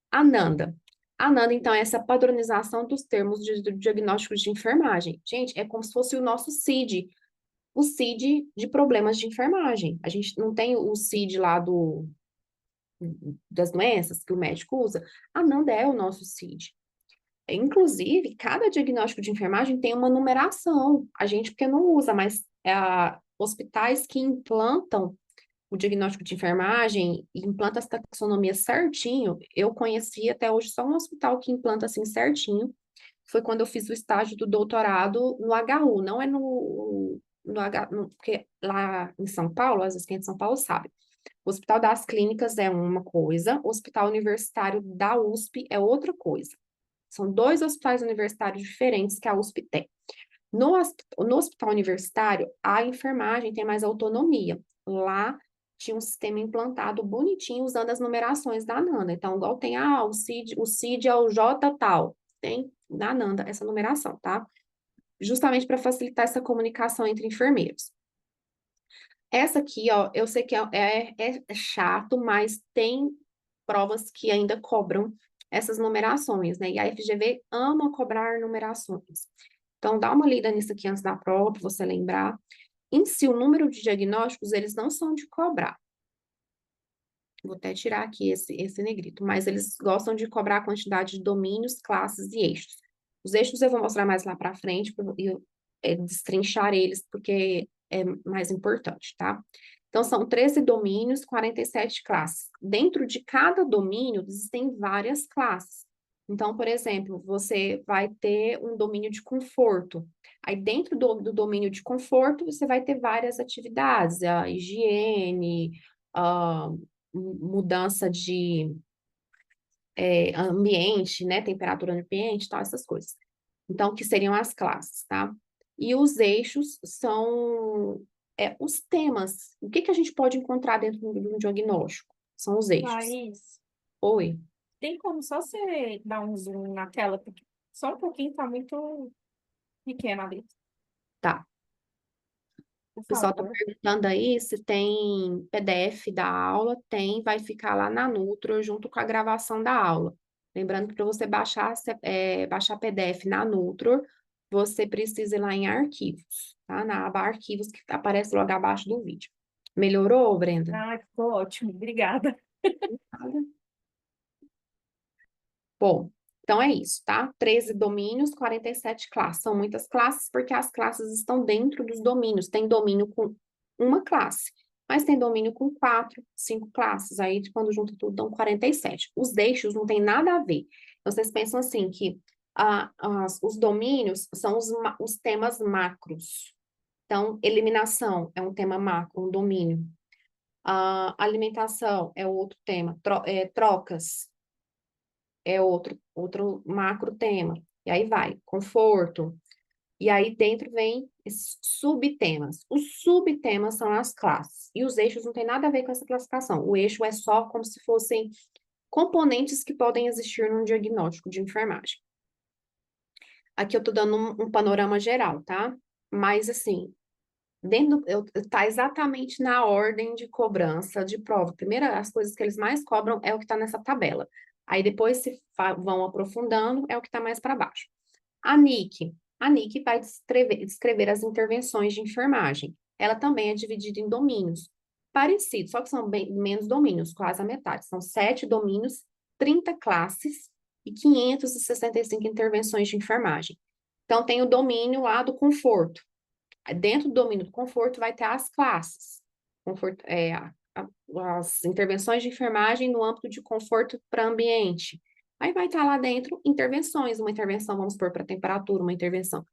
Ananda. Ananda, então, é essa padronização dos termos de diagnósticos de enfermagem. Gente, é como se fosse o nosso CID, o CID de problemas de enfermagem. A gente não tem o CID lá das doenças que o médico usa. Ananda é o nosso CID. Inclusive, cada diagnóstico de enfermagem tem uma numeração. A gente, porque não usa, mas hospitais que implantam o diagnóstico de enfermagem e implanta as taxonomias certinho, eu conheci até hoje só um hospital que implanta assim certinho. Foi quando eu fiz o estágio do doutorado no HU, não é porque lá em São Paulo, às vezes quem é de São Paulo sabe. O Hospital das Clínicas é uma coisa, o Hospital Universitário da USP é outra coisa. São dois hospitais universitários diferentes que a USP tem. No hospital universitário, a enfermagem tem mais autonomia. Lá tinha um sistema implantado bonitinho usando as numerações da Nanda. Então, igual tem, o CID é o J tal. Tem na Nanda essa numeração, tá? Justamente para facilitar essa comunicação entre enfermeiros. Essa aqui, ó, eu sei que é chato, mas tem provas que ainda cobram essas numerações, né? E a FGV ama cobrar numerações. Então, dá uma lida nisso aqui antes da prova, para você lembrar. Em si, o número de diagnósticos, eles não são de cobrar. Vou até tirar aqui esse negrito, mas eles gostam de cobrar a quantidade de domínios, classes e eixos. Os eixos eu vou mostrar mais lá para frente, e destrinchar eles, porque é mais importante, tá? Então, são 13 domínios, 47 classes. Dentro de cada domínio, existem várias classes. Então, por exemplo, você vai ter um domínio de conforto. Aí, dentro do domínio de conforto, você vai ter várias atividades, a higiene, a mudança de ambiente, né, temperatura no ambiente, tal, essas coisas. Então, que seriam as classes, tá? E os eixos são os temas. O que que a gente pode encontrar dentro de um diagnóstico? São os eixos. Laís, Oi, tem como só você dar um zoom na tela, porque só um pouquinho tá muito pequena ali, tá. por O pessoal está favor. perguntando aí se tem PDF da aula. Tem, vai ficar lá na Nutro junto com a gravação da aula. Lembrando que para você baixar PDF na Nutro, você precisa ir lá em arquivos, tá? Na aba arquivos que aparece logo abaixo do vídeo. Melhorou, Brenda? Ah, ficou ótimo, obrigada. Bom, então é isso, tá? 13 domínios, 47 classes. São muitas classes porque as classes estão dentro dos domínios. Tem domínio com uma classe, mas tem domínio com 4, 5 classes. Aí, quando junta tudo, dão 47. Os deixos não tem nada a ver. Vocês pensam assim que os domínios são os temas macros. Então, eliminação é um tema macro, um domínio. Alimentação é outro tema. Trocas é outro macro tema. E aí vai, conforto. E aí dentro vem esses subtemas. Os subtemas são as classes. E os eixos não tem nada a ver com essa classificação. O eixo é só como se fossem componentes que podem existir num diagnóstico de enfermagem. Aqui eu estou dando um panorama geral, tá? Mas assim, tá exatamente na ordem de cobrança de prova. Primeiro, as coisas que eles mais cobram é o que está nessa tabela. Aí depois se vão aprofundando, é o que está mais para baixo. A NIC vai descrever as intervenções de enfermagem. Ela também é dividida em domínios parecidos, só que são bem menos domínios, quase a metade. São 7 domínios, 30 classes e 565 intervenções de enfermagem. Então, tem o domínio lá do conforto. Dentro do domínio do conforto vai ter as classes. Conforto, as intervenções de enfermagem no âmbito de conforto para ambiente. Aí vai estar lá dentro intervenções, uma intervenção, vamos supor, para temperatura, uma intervenção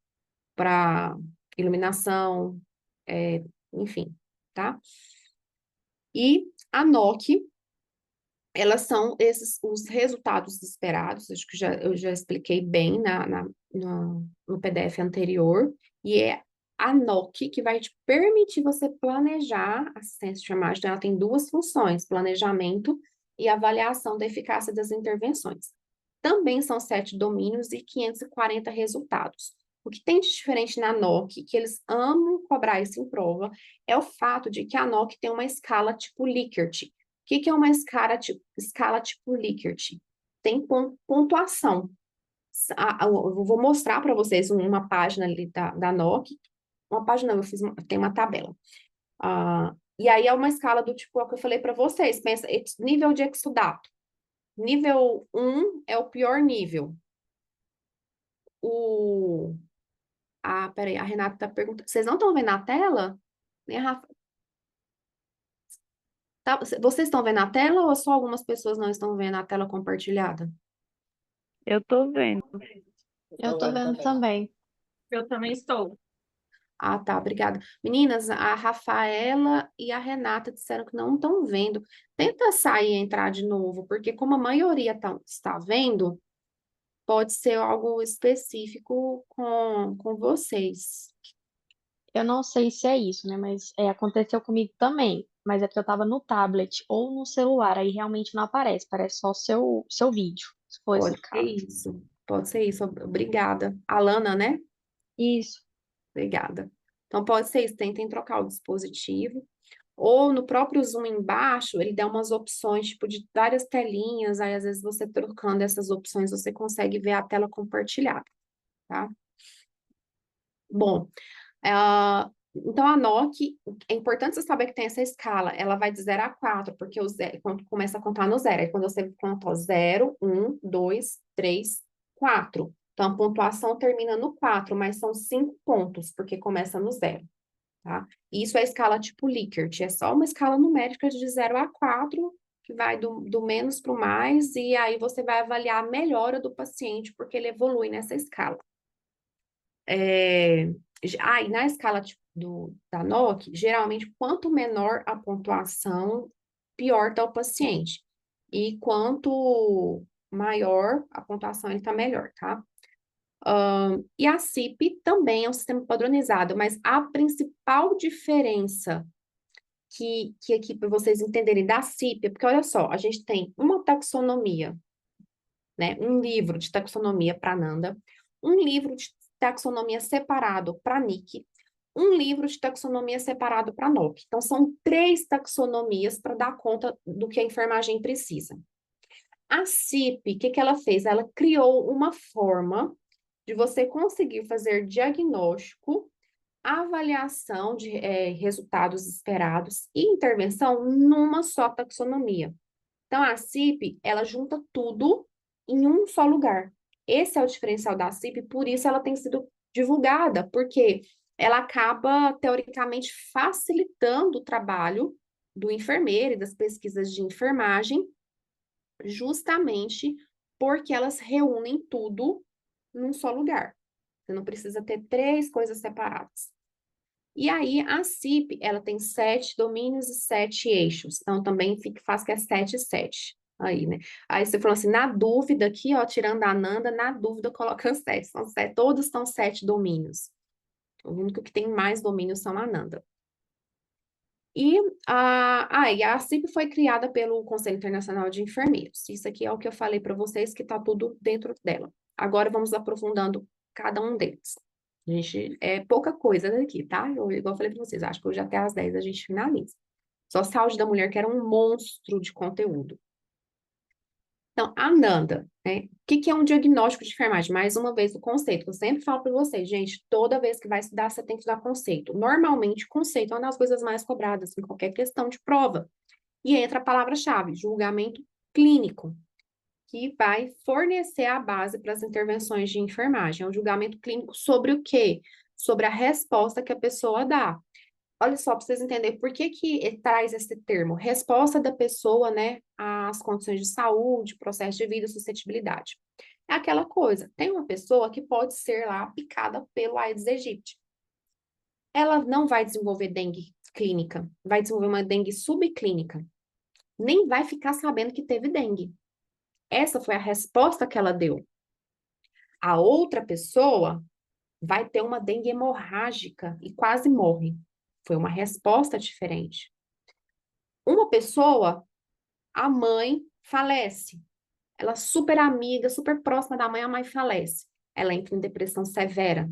para iluminação, enfim, tá? E a NOC, elas são os resultados esperados, acho que eu já expliquei bem no PDF anterior, e é a NOC que vai te permitir você planejar a assistência de enfermagem. Então, ela tem duas funções, planejamento e avaliação da eficácia das intervenções. Também são 7 domínios e 540 resultados. O que tem de diferente na NOC, que eles amam cobrar isso em prova, é o fato de que a NOC tem uma escala tipo Likert. O que é uma escala tipo Likert? Tem pontuação. Eu vou mostrar para vocês uma página ali da NOC. Uma página, tem uma tabela. E aí é uma escala do tipo que eu falei para vocês. Pensa, nível de exudato. Nível 1 é o pior nível. Peraí, a Renata está perguntando. Vocês não estão vendo a tela? Nem a Rafa. Vocês estão vendo a tela ou só algumas pessoas não estão vendo a tela compartilhada? Eu tô vendo. Eu tô vendo também. Eu também estou. Ah, tá, obrigada. Meninas, a Rafaela e a Renata disseram que não estão vendo. Tenta sair e entrar de novo, porque como a maioria está vendo, pode ser algo específico com vocês. Eu não sei se é isso, né? Mas aconteceu comigo também. Mas é porque eu tava no tablet ou no celular, aí realmente não aparece, parece só o seu vídeo, se for esse Pode ser caso. isso. Pode ser isso. Obrigada. Alana, né? Isso. Obrigada. Então, pode ser isso. Tentem trocar o dispositivo. Ou no próprio Zoom embaixo, ele dá umas opções, tipo, de várias telinhas. Aí, às vezes, você trocando essas opções, você consegue ver a tela compartilhada, tá? Bom, então a NOC, é importante você saber que tem essa escala. Ela vai de 0 a 4, porque quando começa a contar no zero. Aí, quando você conta 0, 1, 2, 3, 4. Então, a pontuação termina no 4, mas são 5 pontos, porque começa no zero. Tá? Isso é a escala tipo Likert, é só uma escala numérica de 0 a 4, que vai do menos para o mais, e aí você vai avaliar a melhora do paciente, porque ele evolui nessa escala. E na escala tipo, da NOC, geralmente, quanto menor a pontuação, pior está o paciente. E quanto maior a pontuação, ele está melhor, tá? E a CIP também é um sistema padronizado, mas a principal diferença que aqui para vocês entenderem da CIP, é porque olha só, a gente tem uma taxonomia, né? Um livro de taxonomia para Nanda, um livro de taxonomia separado para NIC, um livro de taxonomia separado para NOC. Então, são 3 taxonomias para dar conta do que a enfermagem precisa. A CIP, o que ela fez? Ela criou uma forma de você conseguir fazer diagnóstico, avaliação de resultados esperados e intervenção numa só taxonomia. Então, a CIP, ela junta tudo em um só lugar. Esse é o diferencial da CIP, por isso ela tem sido divulgada, porque ela acaba, teoricamente, facilitando o trabalho do enfermeiro e das pesquisas de enfermagem, justamente porque elas reúnem tudo num só lugar. Você não precisa ter 3 coisas separadas. E aí, a CIP, ela tem 7 domínios e 7 eixos. Então, também faz que é 7 e 7. Aí, né? Aí você falou assim, na dúvida aqui, ó, tirando a Ananda, na dúvida coloca 7. São 7, todos estão 7 domínios. O único que tem mais domínios são a Ananda. E a CIP foi criada pelo Conselho Internacional de Enfermeiros. Isso aqui é o que eu falei para vocês, que está tudo dentro dela. Agora vamos aprofundando cada um deles. Gente, é pouca coisa daqui, tá? Igual eu falei para vocês, acho que hoje até às 10 a gente finaliza. Só saúde da mulher, que era um monstro de conteúdo. Então, a Ananda, né? O que é um diagnóstico de enfermagem? Mais uma vez, o conceito, que eu sempre falo para vocês, gente, toda vez que vai estudar, você tem que estudar conceito. Normalmente, conceito é uma das coisas mais cobradas em qualquer questão de prova. E entra a palavra-chave, julgamento clínico, que vai fornecer a base para as intervenções de enfermagem. É um julgamento clínico sobre o quê? Sobre a resposta que a pessoa dá. Olha só, para vocês entenderem por que traz esse termo, resposta da pessoa, né, às condições de saúde, processo de vida, suscetibilidade. É aquela coisa, tem uma pessoa que pode ser lá picada pelo Aedes aegypti. Ela não vai desenvolver dengue clínica, vai desenvolver uma dengue subclínica. Nem vai ficar sabendo que teve dengue. Essa foi a resposta que ela deu. A outra pessoa vai ter uma dengue hemorrágica e quase morre. Foi uma resposta diferente. Uma pessoa, a mãe falece. Ela é super amiga, super próxima da mãe, a mãe falece. Ela entra em depressão severa.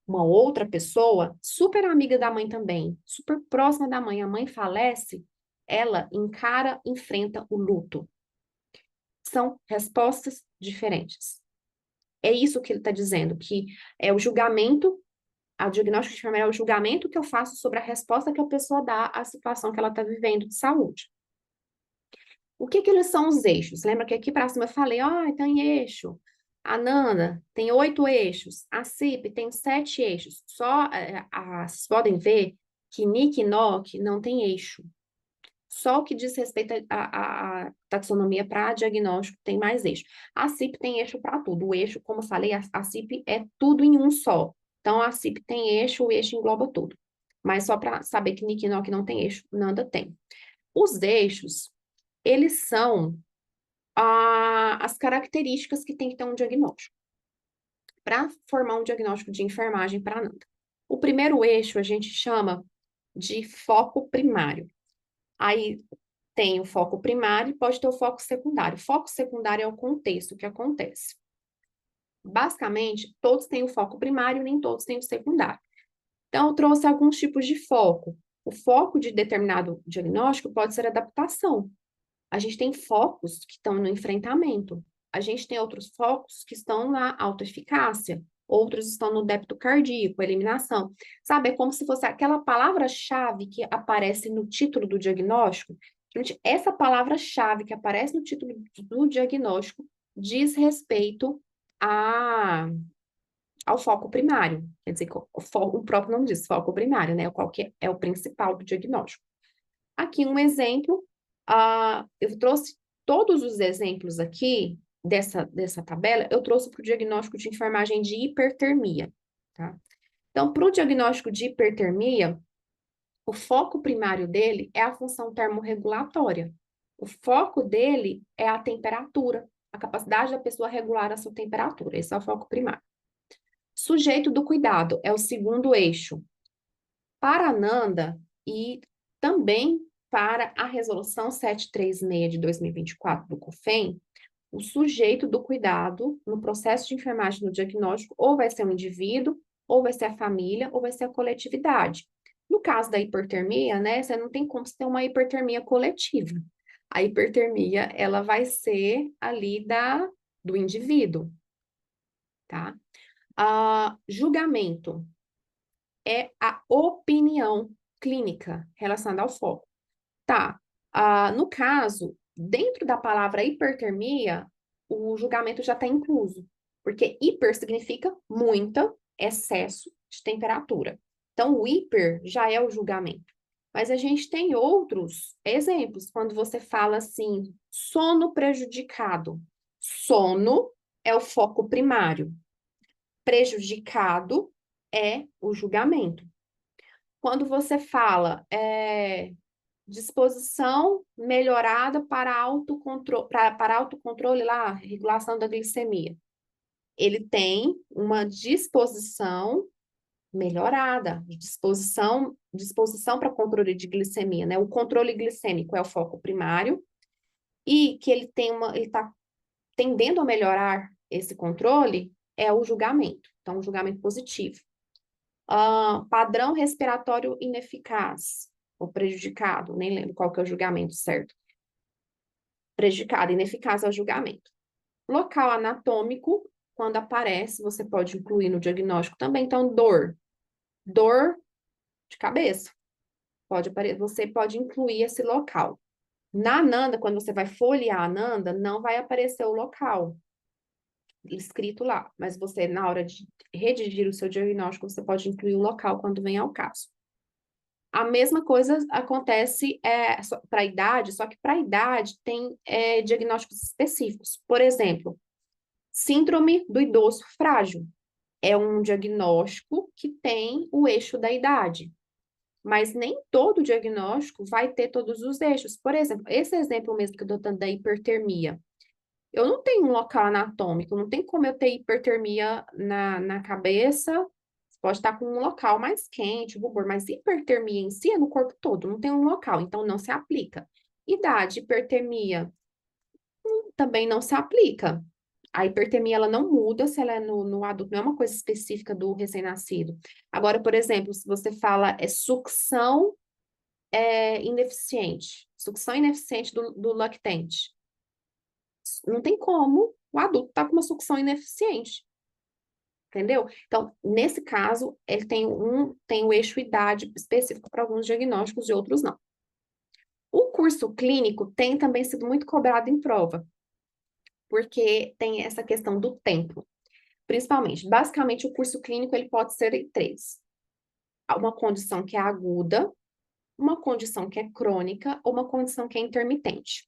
Uma outra pessoa, super amiga da mãe também, super próxima da mãe, a mãe falece, ela enfrenta o luto. São respostas diferentes. É isso que ele está dizendo, que é o julgamento, a diagnóstico de enfermeira é o julgamento que eu faço sobre a resposta que a pessoa dá à situação que ela está vivendo de saúde. O que eles são os eixos? Lembra que aqui para cima eu falei, tem eixo. A Nanda tem 8 eixos. A CIP tem 7 eixos. Vocês podem ver que NIC e NOC não tem eixo. Só o que diz respeito à taxonomia para diagnóstico tem mais eixo. A CIP tem eixo para tudo. O eixo, como eu falei, a CIP é tudo em um só. Então, a CIP tem eixo, o eixo engloba tudo. Mas só para saber que NIC e NOC não tem eixo, Nanda tem. Os eixos, eles são as características que tem que ter um diagnóstico. Para formar um diagnóstico de enfermagem para a Nanda. O primeiro eixo a gente chama de foco primário. Aí tem o foco primário e pode ter o foco secundário. O foco secundário é o contexto que acontece. Basicamente, todos têm o foco primário, nem todos têm o secundário. Então, eu trouxe alguns tipos de foco. O foco de determinado diagnóstico pode ser adaptação. A gente tem focos que estão no enfrentamento. A gente tem outros focos que estão na autoeficácia. Outros estão no débito cardíaco, eliminação. Sabe, é como se fosse aquela palavra-chave que aparece no título do diagnóstico. Gente, essa palavra-chave que aparece no título do diagnóstico diz respeito ao foco primário. Quer dizer, o próprio nome diz, foco primário, né? Qual que é o principal do diagnóstico. Aqui um exemplo, eu trouxe todos os exemplos aqui dessa tabela, eu trouxe para o diagnóstico de enfermagem de hipertermia, tá? Então, para o diagnóstico de hipertermia, o foco primário dele é a função termorregulatória. O foco dele é a temperatura, a capacidade da pessoa regular a sua temperatura. Esse é o foco primário. Sujeito do cuidado é o segundo eixo. Para a Nanda e também para a resolução 736 de 2024 do COFEN, o sujeito do cuidado no processo de enfermagem no diagnóstico ou vai ser um indivíduo, ou vai ser a família, ou vai ser a coletividade. No caso da hipertermia, né, você não tem como você ter uma hipertermia coletiva. A hipertermia, ela vai ser ali do indivíduo, tá? Julgamento é a opinião clínica relacionada ao foco. Tá. No caso, dentro da palavra hipertermia, o julgamento já está incluso, porque hiper significa muita, excesso de temperatura. Então, o hiper já é o julgamento. Mas a gente tem outros exemplos, quando você fala assim, sono prejudicado. Sono é o foco primário. Prejudicado é o julgamento. Quando você fala disposição melhorada para autocontrole lá, regulação da glicemia. Ele tem uma disposição melhorada, disposição para controle de glicemia, né? O controle glicêmico é o foco primário e que ele está tendendo a melhorar esse controle é o julgamento. Então, um julgamento positivo. Padrão respiratório ineficaz ou prejudicado, nem lembro qual que é o julgamento certo. Prejudicado, ineficaz é o julgamento. Local anatômico, quando aparece, você pode incluir no diagnóstico também. Então, dor de cabeça. Você pode incluir esse local. Na Ananda, quando você vai folhear a Ananda, não vai aparecer o local escrito lá, mas você, na hora de redigir o seu diagnóstico, você pode incluir o local quando vem ao caso. A mesma coisa acontece para a idade, só que para a idade tem diagnósticos específicos. Por exemplo, síndrome do idoso frágil. É um diagnóstico que tem o eixo da idade. Mas nem todo diagnóstico vai ter todos os eixos. Por exemplo, esse exemplo mesmo que eu estou dando da hipertermia. Eu não tenho um local anatômico, não tem como eu ter hipertermia na cabeça. Pode estar com um local mais quente, rubor, mas hipertermia em si é no corpo todo, não tem um local, então não se aplica. Idade, hipertermia, também não se aplica. A hipertermia, ela não muda se ela é no adulto, não é uma coisa específica do recém-nascido. Agora, por exemplo, se você fala sucção ineficiente do lactente, não tem como o adulto estar com uma sucção ineficiente. Entendeu? Então, nesse caso, ele tem o eixo idade específico para alguns diagnósticos e outros não. O curso clínico tem também sido muito cobrado em prova, porque tem essa questão do tempo. Principalmente, basicamente, o curso clínico ele pode ser em 3. Uma condição que é aguda, uma condição que é crônica ou uma condição que é intermitente.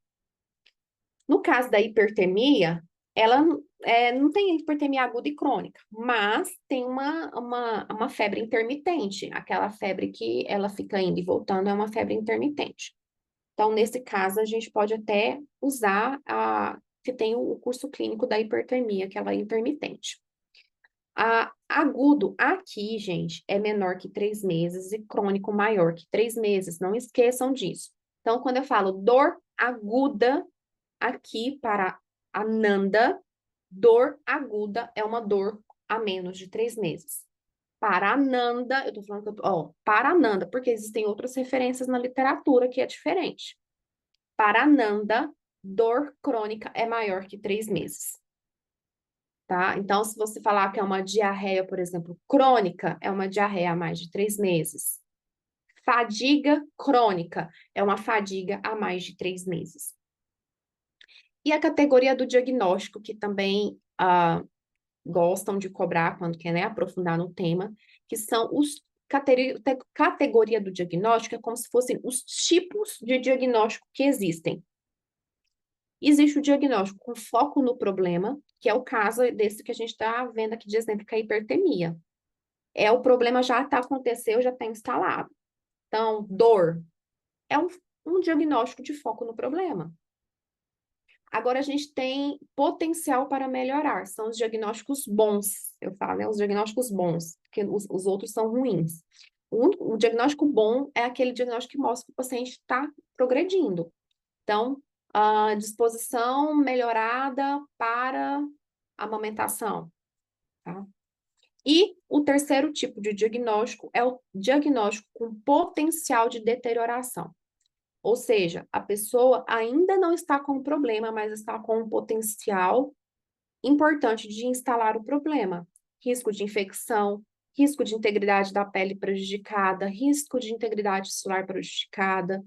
No caso da hipertermia, ela não tem hipertermia aguda e crônica, mas tem uma febre intermitente. Aquela febre que ela fica indo e voltando é uma febre intermitente. Então, nesse caso, a gente pode até usar que tem o curso clínico da hipertermia, que ela é intermitente. Agudo aqui, gente, é menor que 3 meses e crônico maior que 3 meses. Não esqueçam disso. Então, quando eu falo dor aguda, aqui para Ananda, dor aguda é uma dor a menos de 3 meses. Para Ananda, eu tô falando para Ananda, porque existem outras referências na literatura que é diferente. Para Ananda, dor crônica é maior que 3 meses. Tá? Então, se você falar que é uma diarreia, por exemplo, crônica, é uma diarreia a mais de 3 meses. Fadiga crônica é uma fadiga a mais de 3 meses. E a categoria do diagnóstico, que também gostam de cobrar quando querem aprofundar no tema, que são categoria do diagnóstico, é como se fossem os tipos de diagnóstico que existem. Existe o diagnóstico com foco no problema, que é o caso desse que a gente está vendo aqui de exemplo, que é a hipertermia. O problema já aconteceu, já está instalado. Então, dor é um diagnóstico de foco no problema. Agora, a gente tem potencial para melhorar, são os diagnósticos bons, eu falo, né? Os diagnósticos bons, porque os outros são ruins. O diagnóstico bom é aquele diagnóstico que mostra que o paciente está progredindo. Então, a disposição melhorada para amamentação, tá? E o terceiro tipo de diagnóstico é o diagnóstico com potencial de deterioração. Ou seja, a pessoa ainda não está com o problema, mas está com um potencial importante de instalar o problema. risco de infecção, risco de integridade da pele prejudicada, risco de integridade celular prejudicada,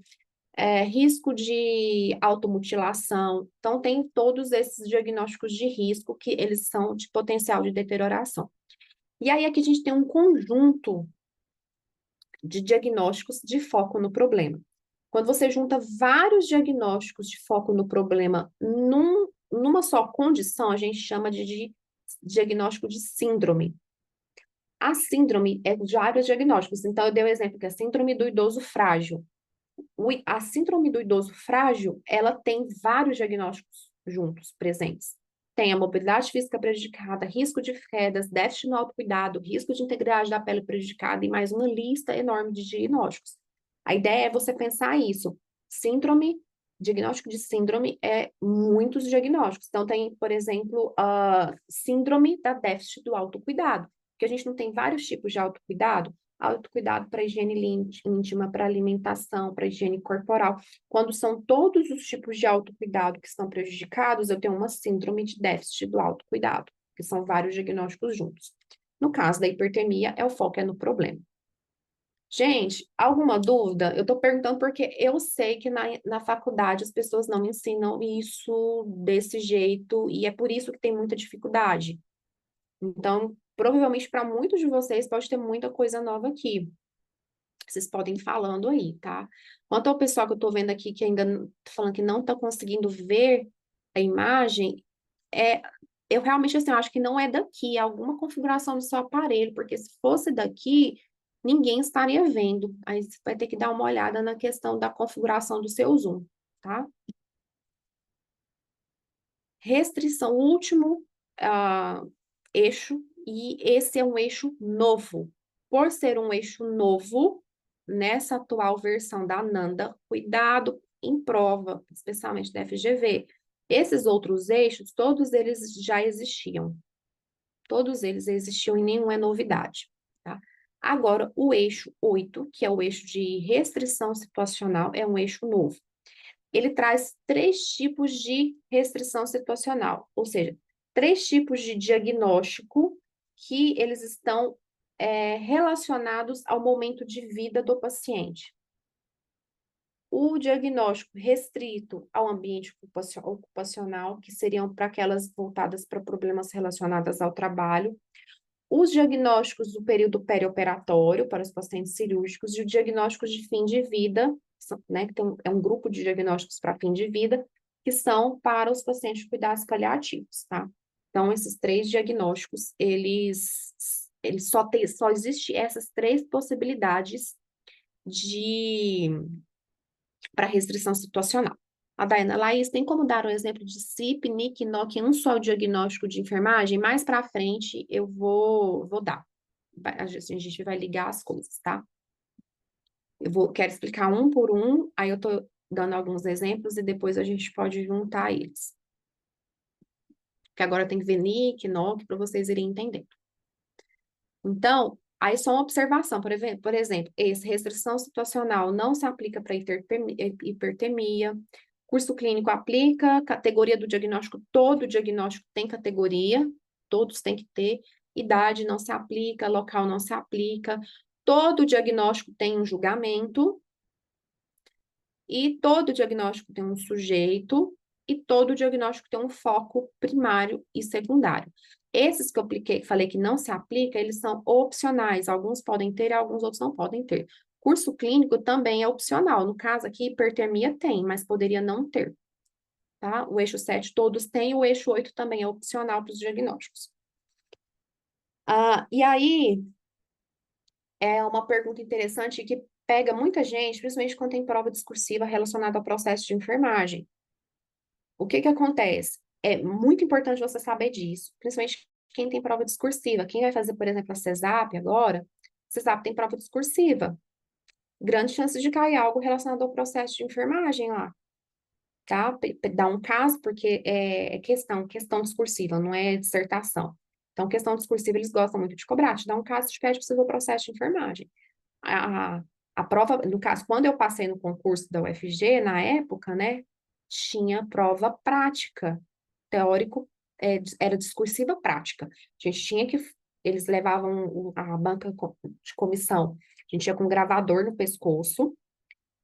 risco de automutilação. Então, tem todos esses diagnósticos de risco que eles são de potencial de deterioração. E aí, aqui a gente tem um conjunto de diagnósticos de foco no problema. Quando você junta vários diagnósticos de foco no problema numa só condição, a gente chama de diagnóstico de síndrome. A síndrome é de vários diagnósticos. Então, eu dei o exemplo que é a síndrome do idoso frágil. A síndrome do idoso frágil, ela tem vários diagnósticos juntos, presentes. Tem a mobilidade física prejudicada, risco de quedas, déficit no autocuidado, risco de integridade da pele prejudicada e mais uma lista enorme de diagnósticos. A ideia é você pensar isso. Síndrome, diagnóstico de síndrome é muitos diagnósticos. Então, tem, por exemplo, a síndrome da déficit do autocuidado, porque a gente não tem vários tipos de autocuidado, autocuidado para higiene íntima, para alimentação, para higiene corporal. Quando são todos os tipos de autocuidado que estão prejudicados, eu tenho uma síndrome de déficit do autocuidado, que são vários diagnósticos juntos. No caso da hipertermia, o foco é no problema. Gente, alguma dúvida? Eu estou perguntando porque eu sei que na faculdade as pessoas não me ensinam isso desse jeito, e é por isso que tem muita dificuldade. Então, provavelmente para muitos de vocês pode ter muita coisa nova aqui. Vocês podem ir falando aí, tá? Quanto ao pessoal que eu tô vendo aqui que ainda tá falando que não tá conseguindo ver a imagem, eu realmente assim, eu acho que não é daqui, é alguma configuração do seu aparelho, porque se fosse daqui, ninguém estaria vendo. Aí você vai ter que dar uma olhada na questão da configuração do seu Zoom, tá? Restrição, o último eixo, e esse é um eixo novo. Por ser um eixo novo, nessa atual versão da Nanda, cuidado em prova, especialmente da FGV. Esses outros eixos, todos eles já existiam. Todos eles existiam e nenhum é novidade, tá? Agora, o eixo 8, que é o eixo de restrição situacional, é um eixo novo. Ele traz 3 tipos de restrição situacional, ou seja, 3 tipos de diagnóstico que eles estão relacionados ao momento de vida do paciente. O diagnóstico restrito ao ambiente ocupacional, que seriam para aquelas voltadas para problemas relacionados ao trabalho. Os diagnósticos do período perioperatório para os pacientes cirúrgicos e o diagnóstico de fim de vida, né, que é um grupo de diagnósticos para fim de vida, que são para os pacientes de cuidados paliativos, tá? Então, esses 3 diagnósticos, eles só existem essas 3 possibilidades para restrição situacional. A Daiana, Laís, tem como dar um exemplo de CIP, NIC, NOC em um só diagnóstico de enfermagem? Mais para frente eu vou dar. A gente vai ligar as coisas, tá? Quero explicar um por um, aí eu tô dando alguns exemplos e depois a gente pode juntar eles. Que agora tem que ver NIC, NOC, para vocês irem entendendo. Então, aí só uma observação, por exemplo, esse restrição situacional não se aplica para hipertermia, curso clínico aplica, categoria do diagnóstico, todo diagnóstico tem categoria, todos têm que ter, idade não se aplica, local não se aplica, todo diagnóstico tem um julgamento, e todo diagnóstico tem um sujeito, e todo diagnóstico tem um foco primário e secundário. Esses que eu falei que não se aplica, eles são opcionais, alguns podem ter, alguns outros não podem ter. Curso clínico também é opcional, no caso aqui, hipertermia tem, mas poderia não ter, tá? O eixo 7 todos têm, o eixo 8 também é opcional para os diagnósticos. E aí, é uma pergunta interessante que pega muita gente, principalmente quando tem prova discursiva relacionada ao processo de enfermagem. O que acontece? É muito importante você saber disso, principalmente quem tem prova discursiva. Quem vai fazer, por exemplo, a CESAP agora, CESAP tem prova discursiva. Grande chance de cair algo relacionado ao processo de enfermagem lá, tá? Dá um caso, porque é questão discursiva, não é dissertação. Então, questão discursiva, eles gostam muito de cobrar. Te dá um caso, te pede para você ver o processo de enfermagem. A prova, no caso, quando eu passei no concurso da UFG, na época, né, tinha prova prática, teórico, era discursiva prática. A gente tinha que eles levavam a banca de comissão, a gente ia com um gravador no pescoço,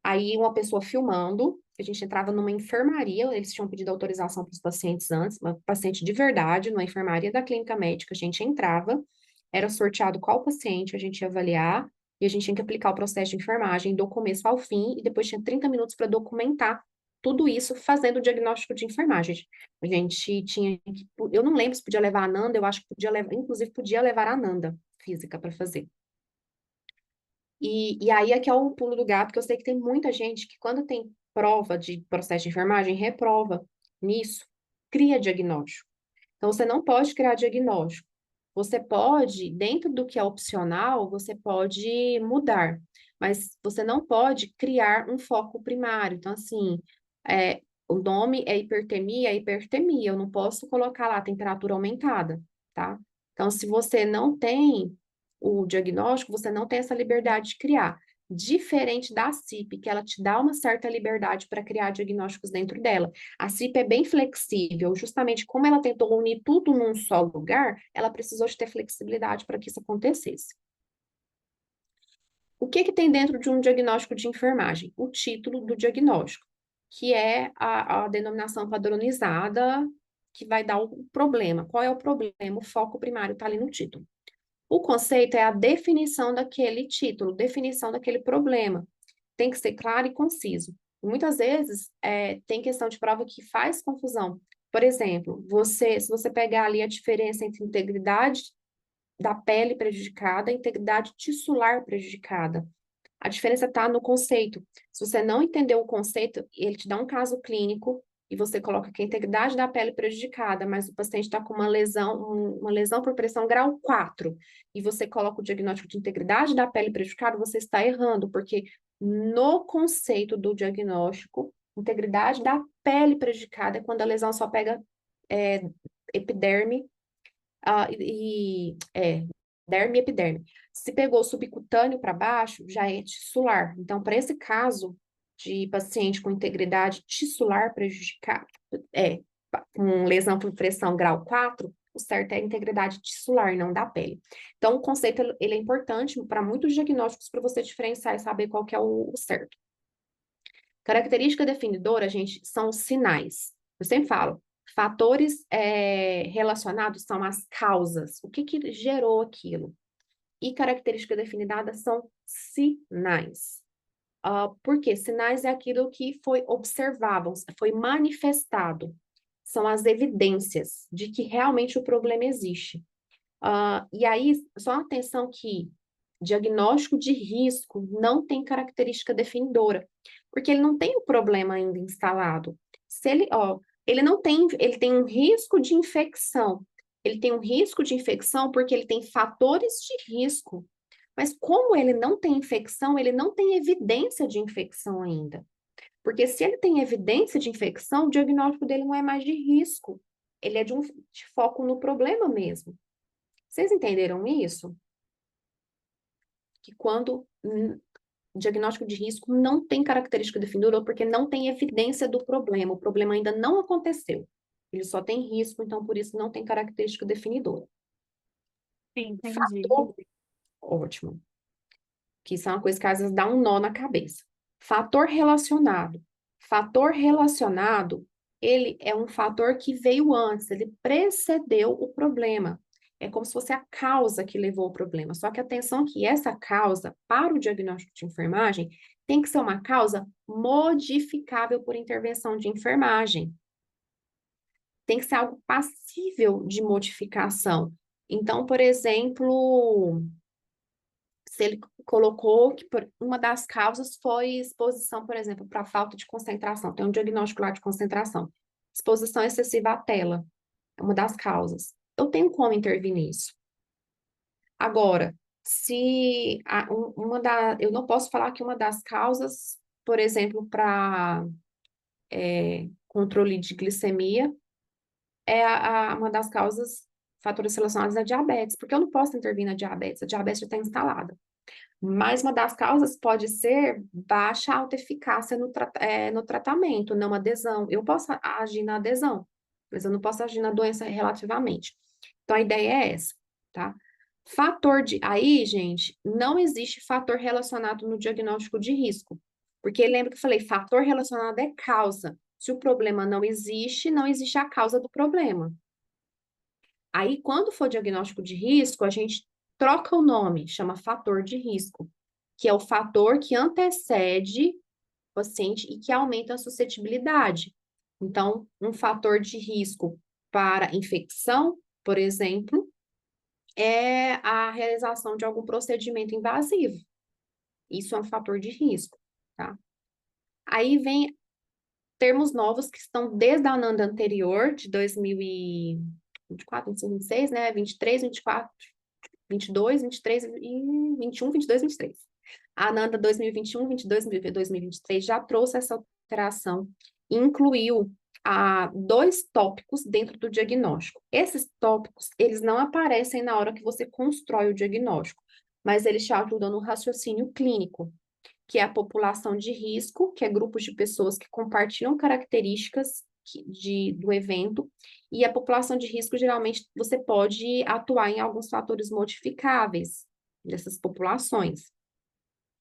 aí uma pessoa filmando, a gente entrava numa enfermaria, eles tinham pedido autorização para os pacientes antes, uma paciente de verdade, numa enfermaria da clínica médica, a gente entrava, era sorteado qual paciente a gente ia avaliar, e a gente tinha que aplicar o processo de enfermagem do começo ao fim, e depois tinha 30 minutos para documentar tudo isso fazendo o diagnóstico de enfermagem. A gente tinha que, eu não lembro se podia levar a Nanda, eu acho que podia levar, inclusive podia levar a Nanda física para fazer. E aí é que é o pulo do gato, porque eu sei que tem muita gente que quando tem prova de processo de enfermagem, reprova nisso, cria diagnóstico. Então, você não pode criar diagnóstico. Você pode, dentro do que é opcional, você pode mudar, mas você não pode criar um foco primário. Então, assim, o nome é hipertermia, eu não posso colocar lá temperatura aumentada, tá? Então, se você não tem o diagnóstico, você não tem essa liberdade de criar. Diferente da CIP, que ela te dá uma certa liberdade para criar diagnósticos dentro dela. A CIP é bem flexível, justamente como ela tentou unir tudo num só lugar, ela precisou de ter flexibilidade para que isso acontecesse. O que que tem dentro de um diagnóstico de enfermagem? O título do diagnóstico, que é a denominação padronizada que vai dar o problema. Qual é o problema? O foco primário está ali no título. O conceito é a definição daquele título, definição daquele problema. Tem que ser claro e conciso. Muitas vezes tem questão de prova que faz confusão. Por exemplo, se você pegar ali a diferença entre integridade da pele prejudicada e integridade tissular prejudicada, a diferença está no conceito. Se você não entendeu o conceito, ele te dá um caso clínico e você coloca que a integridade da pele prejudicada, mas o paciente está com uma lesão por pressão grau 4, e você coloca o diagnóstico de integridade da pele prejudicada, você está errando, porque no conceito do diagnóstico, integridade da pele prejudicada é quando a lesão só pega epiderme, derme e epiderme. Se pegou subcutâneo para baixo, já é tissular. Então, para esse caso de paciente com integridade tissular prejudicada, com lesão por pressão grau 4, o certo é a integridade tissular, não da pele. Então, o conceito ele é importante para muitos diagnósticos para você diferenciar e saber qual que é o certo. Característica definidora, gente, são os sinais. Eu sempre falo, fatores relacionados são as causas, o que que gerou aquilo. E característica definida são sinais. Por quê? Sinais é aquilo que foi observável, foi manifestado. São as evidências de que realmente o problema existe. E aí, só atenção que diagnóstico de risco não tem característica definidora, porque ele não tem o problema ainda instalado. Se ele não tem, ele tem um risco de infecção. Ele tem um risco de infecção porque ele tem fatores de risco. Mas como ele não tem infecção, ele não tem evidência de infecção ainda. Porque se ele tem evidência de infecção, o diagnóstico dele não é mais de risco. Ele é de foco no problema mesmo. Vocês entenderam isso? Que quando diagnóstico de risco não tem característica definidora porque não tem evidência do problema. O problema ainda não aconteceu. Ele só tem risco, então por isso não tem característica definidora. Sim, entendi. Fator, ótimo. Que isso é uma coisa que às vezes dá um nó na cabeça. Fator relacionado. Fator relacionado, ele é um fator que veio antes, ele precedeu o problema. É como se fosse a causa que levou ao problema. Só que atenção que essa causa, para o diagnóstico de enfermagem, tem que ser uma causa modificável por intervenção de enfermagem. Tem que ser algo passível de modificação. Então, por exemplo, se ele colocou que uma das causas foi exposição, por exemplo, para falta de concentração, tem um diagnóstico lá de concentração. Exposição excessiva à tela é uma das causas. Eu tenho como intervir nisso. Agora, se eu não posso falar que uma das causas, por exemplo, para controle de glicemia, é uma das causas, fatores relacionados à diabetes, porque eu não posso intervir na diabetes, a diabetes já está instalada. Mas uma das causas pode ser baixa autoeficácia no tratamento, não adesão. Eu posso agir na adesão, mas eu não posso agir na doença relativamente. Então, a ideia é essa, tá? Aí, gente, não existe fator relacionado no diagnóstico de risco. Porque lembra que eu falei, fator relacionado é causa. Se o problema não existe, não existe a causa do problema. Aí, quando for diagnóstico de risco, a gente troca o nome, chama fator de risco, que é o fator que antecede o paciente e que aumenta a suscetibilidade. Então, um fator de risco para infecção, por exemplo, é a realização de algum procedimento invasivo. Isso é um fator de risco, tá? Aí vem termos novos que estão desde a ANANDA anterior, de 2024, 25, 26, né? 23, 24, 22, 23 e 21, 22, 23. A ANANDA 2021, 22, 2023 já trouxe essa alteração e incluiu dois tópicos dentro do diagnóstico. Esses tópicos, eles não aparecem na hora que você constrói o diagnóstico, mas eles te ajudam no raciocínio clínico, que é a população de risco, que é grupos de pessoas que compartilham características do evento, e a população de risco, geralmente, você pode atuar em alguns fatores modificáveis dessas populações.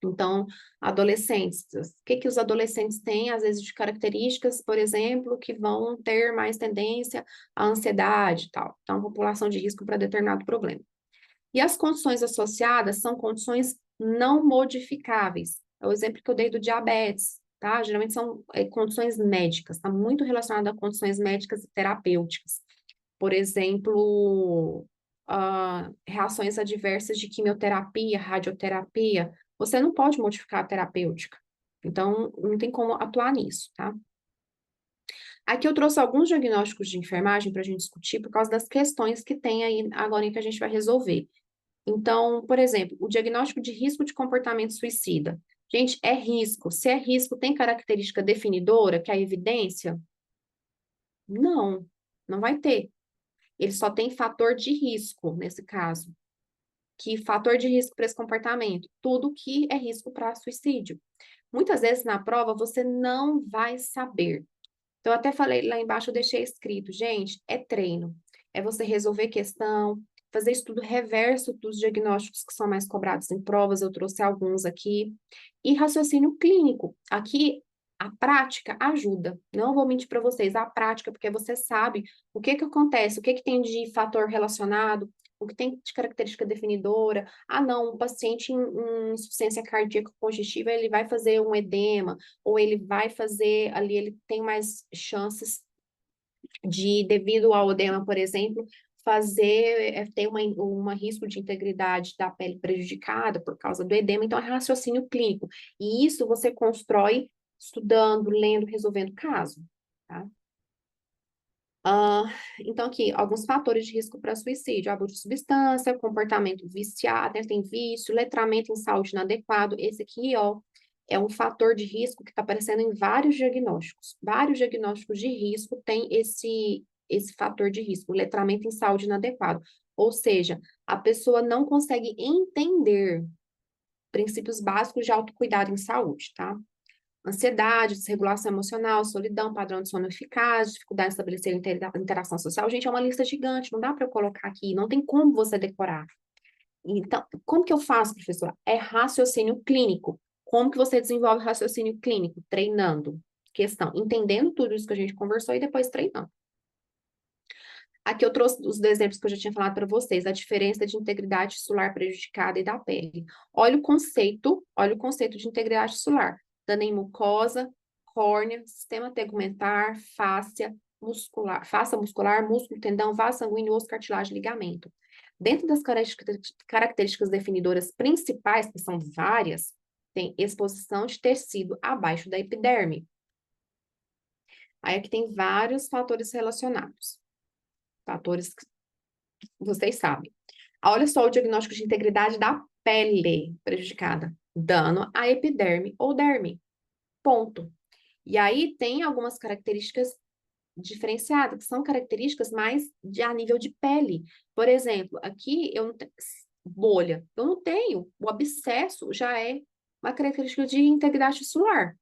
Então, adolescentes, o que os adolescentes têm, às vezes, de características, por exemplo, que vão ter mais tendência à ansiedade e tal. Então, população de risco para determinado problema. E as condições associadas são condições não modificáveis. É o exemplo que eu dei do diabetes, tá? Geralmente são condições médicas, está muito relacionado a condições médicas e terapêuticas. Por exemplo, reações adversas de quimioterapia, radioterapia. Você não pode modificar a terapêutica. Então, não tem como atuar nisso, tá? Aqui eu trouxe alguns diagnósticos de enfermagem para a gente discutir por causa das questões que tem aí agora que a gente vai resolver. Então, por exemplo, o diagnóstico de risco de comportamento suicida. Gente, é risco. Se é risco, tem característica definidora, que é a evidência? Não, não vai ter. Ele só tem fator de risco, nesse caso. Que fator de risco para esse comportamento? Tudo que é risco para suicídio. Muitas vezes na prova você não vai saber. Então, eu até falei lá embaixo, eu deixei escrito, gente, é treino. É você resolver questão, fazer estudo reverso dos diagnósticos que são mais cobrados em provas, eu trouxe alguns aqui. E raciocínio clínico. Aqui, a prática ajuda. Não vou mentir para vocês, a prática, porque você sabe o que acontece, o que tem de fator relacionado, o que tem de característica definidora. Ah, não, um paciente em insuficiência cardíaca congestiva, ele vai fazer um edema, ou ele vai fazer ali, ele tem mais chances de, devido ao edema, por exemplo, ter uma risco de integridade da pele prejudicada por causa do edema, então é raciocínio clínico. E isso você constrói estudando, lendo, resolvendo caso, tá? Então, aqui, alguns fatores de risco para suicídio: abuso de substância, comportamento viciado, tem vício, letramento em saúde inadequado. Esse aqui, ó, é um fator de risco que está aparecendo em vários diagnósticos. Vários diagnósticos de risco têm esse fator de risco, letramento em saúde inadequado. Ou seja, a pessoa não consegue entender princípios básicos de autocuidado em saúde, tá? Ansiedade, desregulação emocional, solidão, padrão de sono eficaz, dificuldade de estabelecer interação social. Gente, é uma lista gigante, não dá para eu colocar aqui, não tem como você decorar. Então, como que eu faço, professora? É raciocínio clínico. Como que você desenvolve raciocínio clínico? Treinando. Questão, entendendo tudo isso que a gente conversou e depois treinando. Aqui eu trouxe os exemplos que eu já tinha falado para vocês, a diferença de integridade tissular prejudicada e da pele. Olha o conceito de integridade tissular. Dano em mucosa, córnea, sistema tegumentar, face muscular, músculo, tendão, vaso sanguíneo, osso, cartilagem, ligamento. Dentro das características definidoras principais, que são várias, tem exposição de tecido abaixo da epiderme. Aí aqui tem vários fatores relacionados. Fatores que vocês sabem. Olha só o diagnóstico de integridade da pele prejudicada. Dano à epiderme ou derme. Ponto. E aí tem algumas características diferenciadas, que são características mais a nível de pele. Por exemplo, aqui eu não tenho bolha. Eu não tenho. O abscesso já é uma característica de integridade tissular.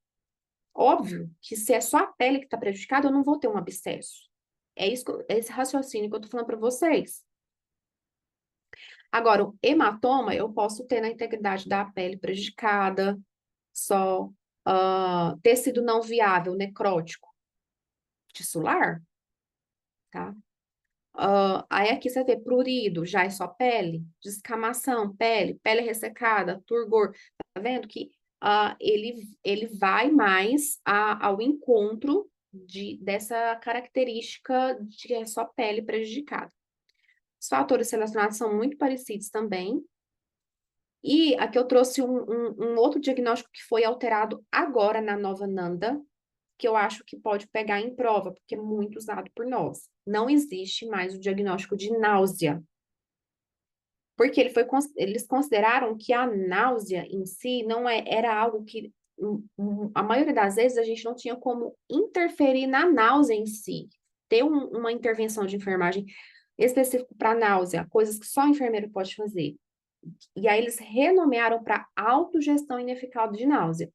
Óbvio que se é só a pele que está prejudicada, eu não vou ter um abscesso. É esse raciocínio que eu estou falando para vocês. Agora, o hematoma eu posso ter na integridade da pele prejudicada, só tecido não viável, necrótico, tissular, tá? Aí aqui você vê prurido, já é só pele, descamação, pele ressecada, turgor. Tá vendo que ele vai mais ao encontro dessa característica de que é só pele prejudicada. Os fatores relacionados são muito parecidos também. E aqui eu trouxe um outro diagnóstico que foi alterado agora na nova NANDA, que eu acho que pode pegar em prova, porque é muito usado por nós. Não existe mais o diagnóstico de náusea, porque eles consideraram que a náusea em si não era algo que, a maioria das vezes, a gente não tinha como interferir na náusea em si, ter uma intervenção de enfermagem específica para náusea, coisas que só o enfermeiro pode fazer. E aí eles renomearam para autogestão ineficaz de náusea.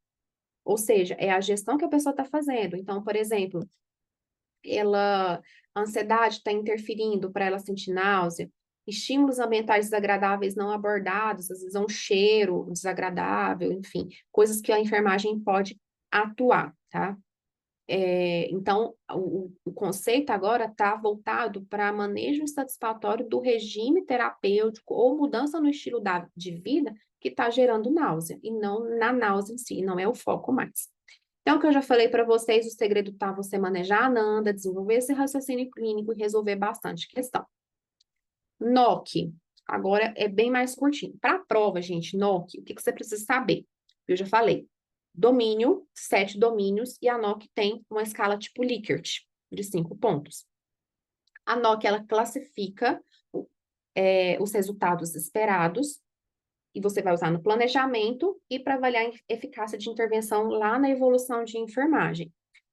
Ou seja, é a gestão que a pessoa está fazendo. Então, por exemplo, a ansiedade está interferindo para ela sentir náusea, estímulos ambientais desagradáveis não abordados, às vezes é um cheiro desagradável, enfim, coisas que a enfermagem pode atuar, tá? Então, o conceito agora está voltado para manejo satisfatório do regime terapêutico ou mudança no estilo de vida que está gerando náusea, e não na náusea em si, não é o foco mais. Então, o que eu já falei para vocês, o segredo está você manejar a Nanda, desenvolver esse raciocínio clínico e resolver bastante questão. NOC, agora é bem mais curtinho. Para a prova, gente, NOC, o que você precisa saber? Eu já falei. Domínio, 7 domínios, e a NOC tem uma escala tipo Likert, de 5 pontos. A NOC, ela classifica os resultados esperados, e você vai usar no planejamento e para avaliar a eficácia de intervenção lá na evolução de enfermagem. O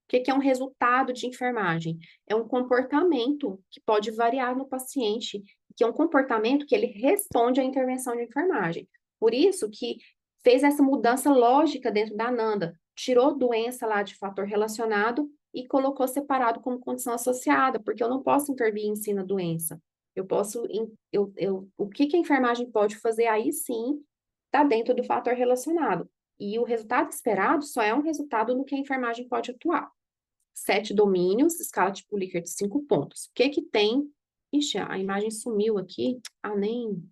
que é um resultado de enfermagem? É um comportamento que pode variar no paciente, que é um comportamento que ele responde à intervenção de enfermagem. Por isso que fez essa mudança lógica dentro da NANDA, tirou doença lá de fator relacionado e colocou separado como condição associada, porque eu não posso intervir em si na doença. Eu posso, o que a enfermagem pode fazer aí sim, está dentro do fator relacionado. E o resultado esperado só é um resultado no que a enfermagem pode atuar. 7 domínios, escala tipo Likert, 5 pontos. O que tem? Ixi, a imagem sumiu aqui. Nem...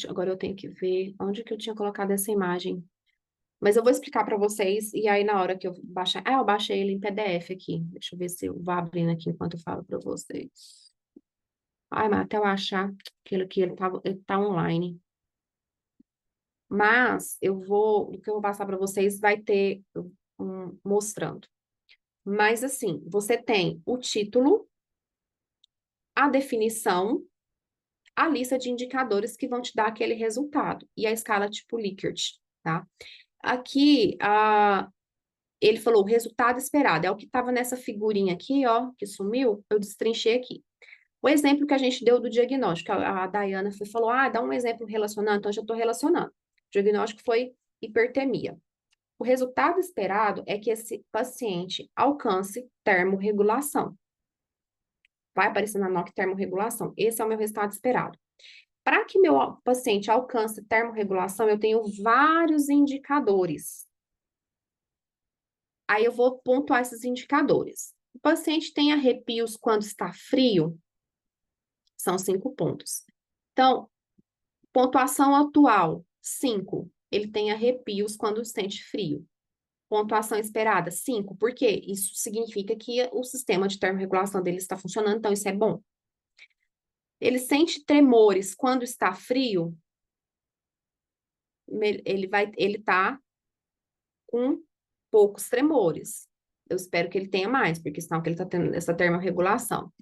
agora eu tenho que ver onde que eu tinha colocado essa imagem. Mas eu vou explicar para vocês, e aí na hora que eu baixar... eu baixei ele em PDF aqui. Deixa eu ver se eu vou abrindo aqui enquanto eu falo para vocês. Mas até eu achar aquilo que ele tá online. Mas o que eu vou passar para vocês vai ter mostrando. Mas assim, você tem o título, a definição, a lista de indicadores que vão te dar aquele resultado e a escala tipo Likert, tá? Aqui, ele falou o resultado esperado, é o que estava nessa figurinha aqui, ó, que sumiu, eu destrinchei aqui. O exemplo que a gente deu do diagnóstico, a Dayana falou, dá um exemplo relacionando, então eu já estou relacionando. O diagnóstico foi hipertermia. O resultado esperado é que esse paciente alcance termorregulação. Vai aparecer na NOC termorregulação. Esse é o meu resultado esperado. Para que meu paciente alcance termorregulação, eu tenho vários indicadores. Aí eu vou pontuar esses indicadores. O paciente tem arrepios quando está frio, são 5 pontos. Então, pontuação atual, 5. Ele tem arrepios quando sente frio. Pontuação esperada, 5. Por quê? Isso significa que o sistema de termorregulação dele está funcionando, então isso é bom. Ele sente tremores quando está frio, ele tá com poucos tremores. Eu espero que ele tenha mais, porque senão que ele está tendo essa termorregulação.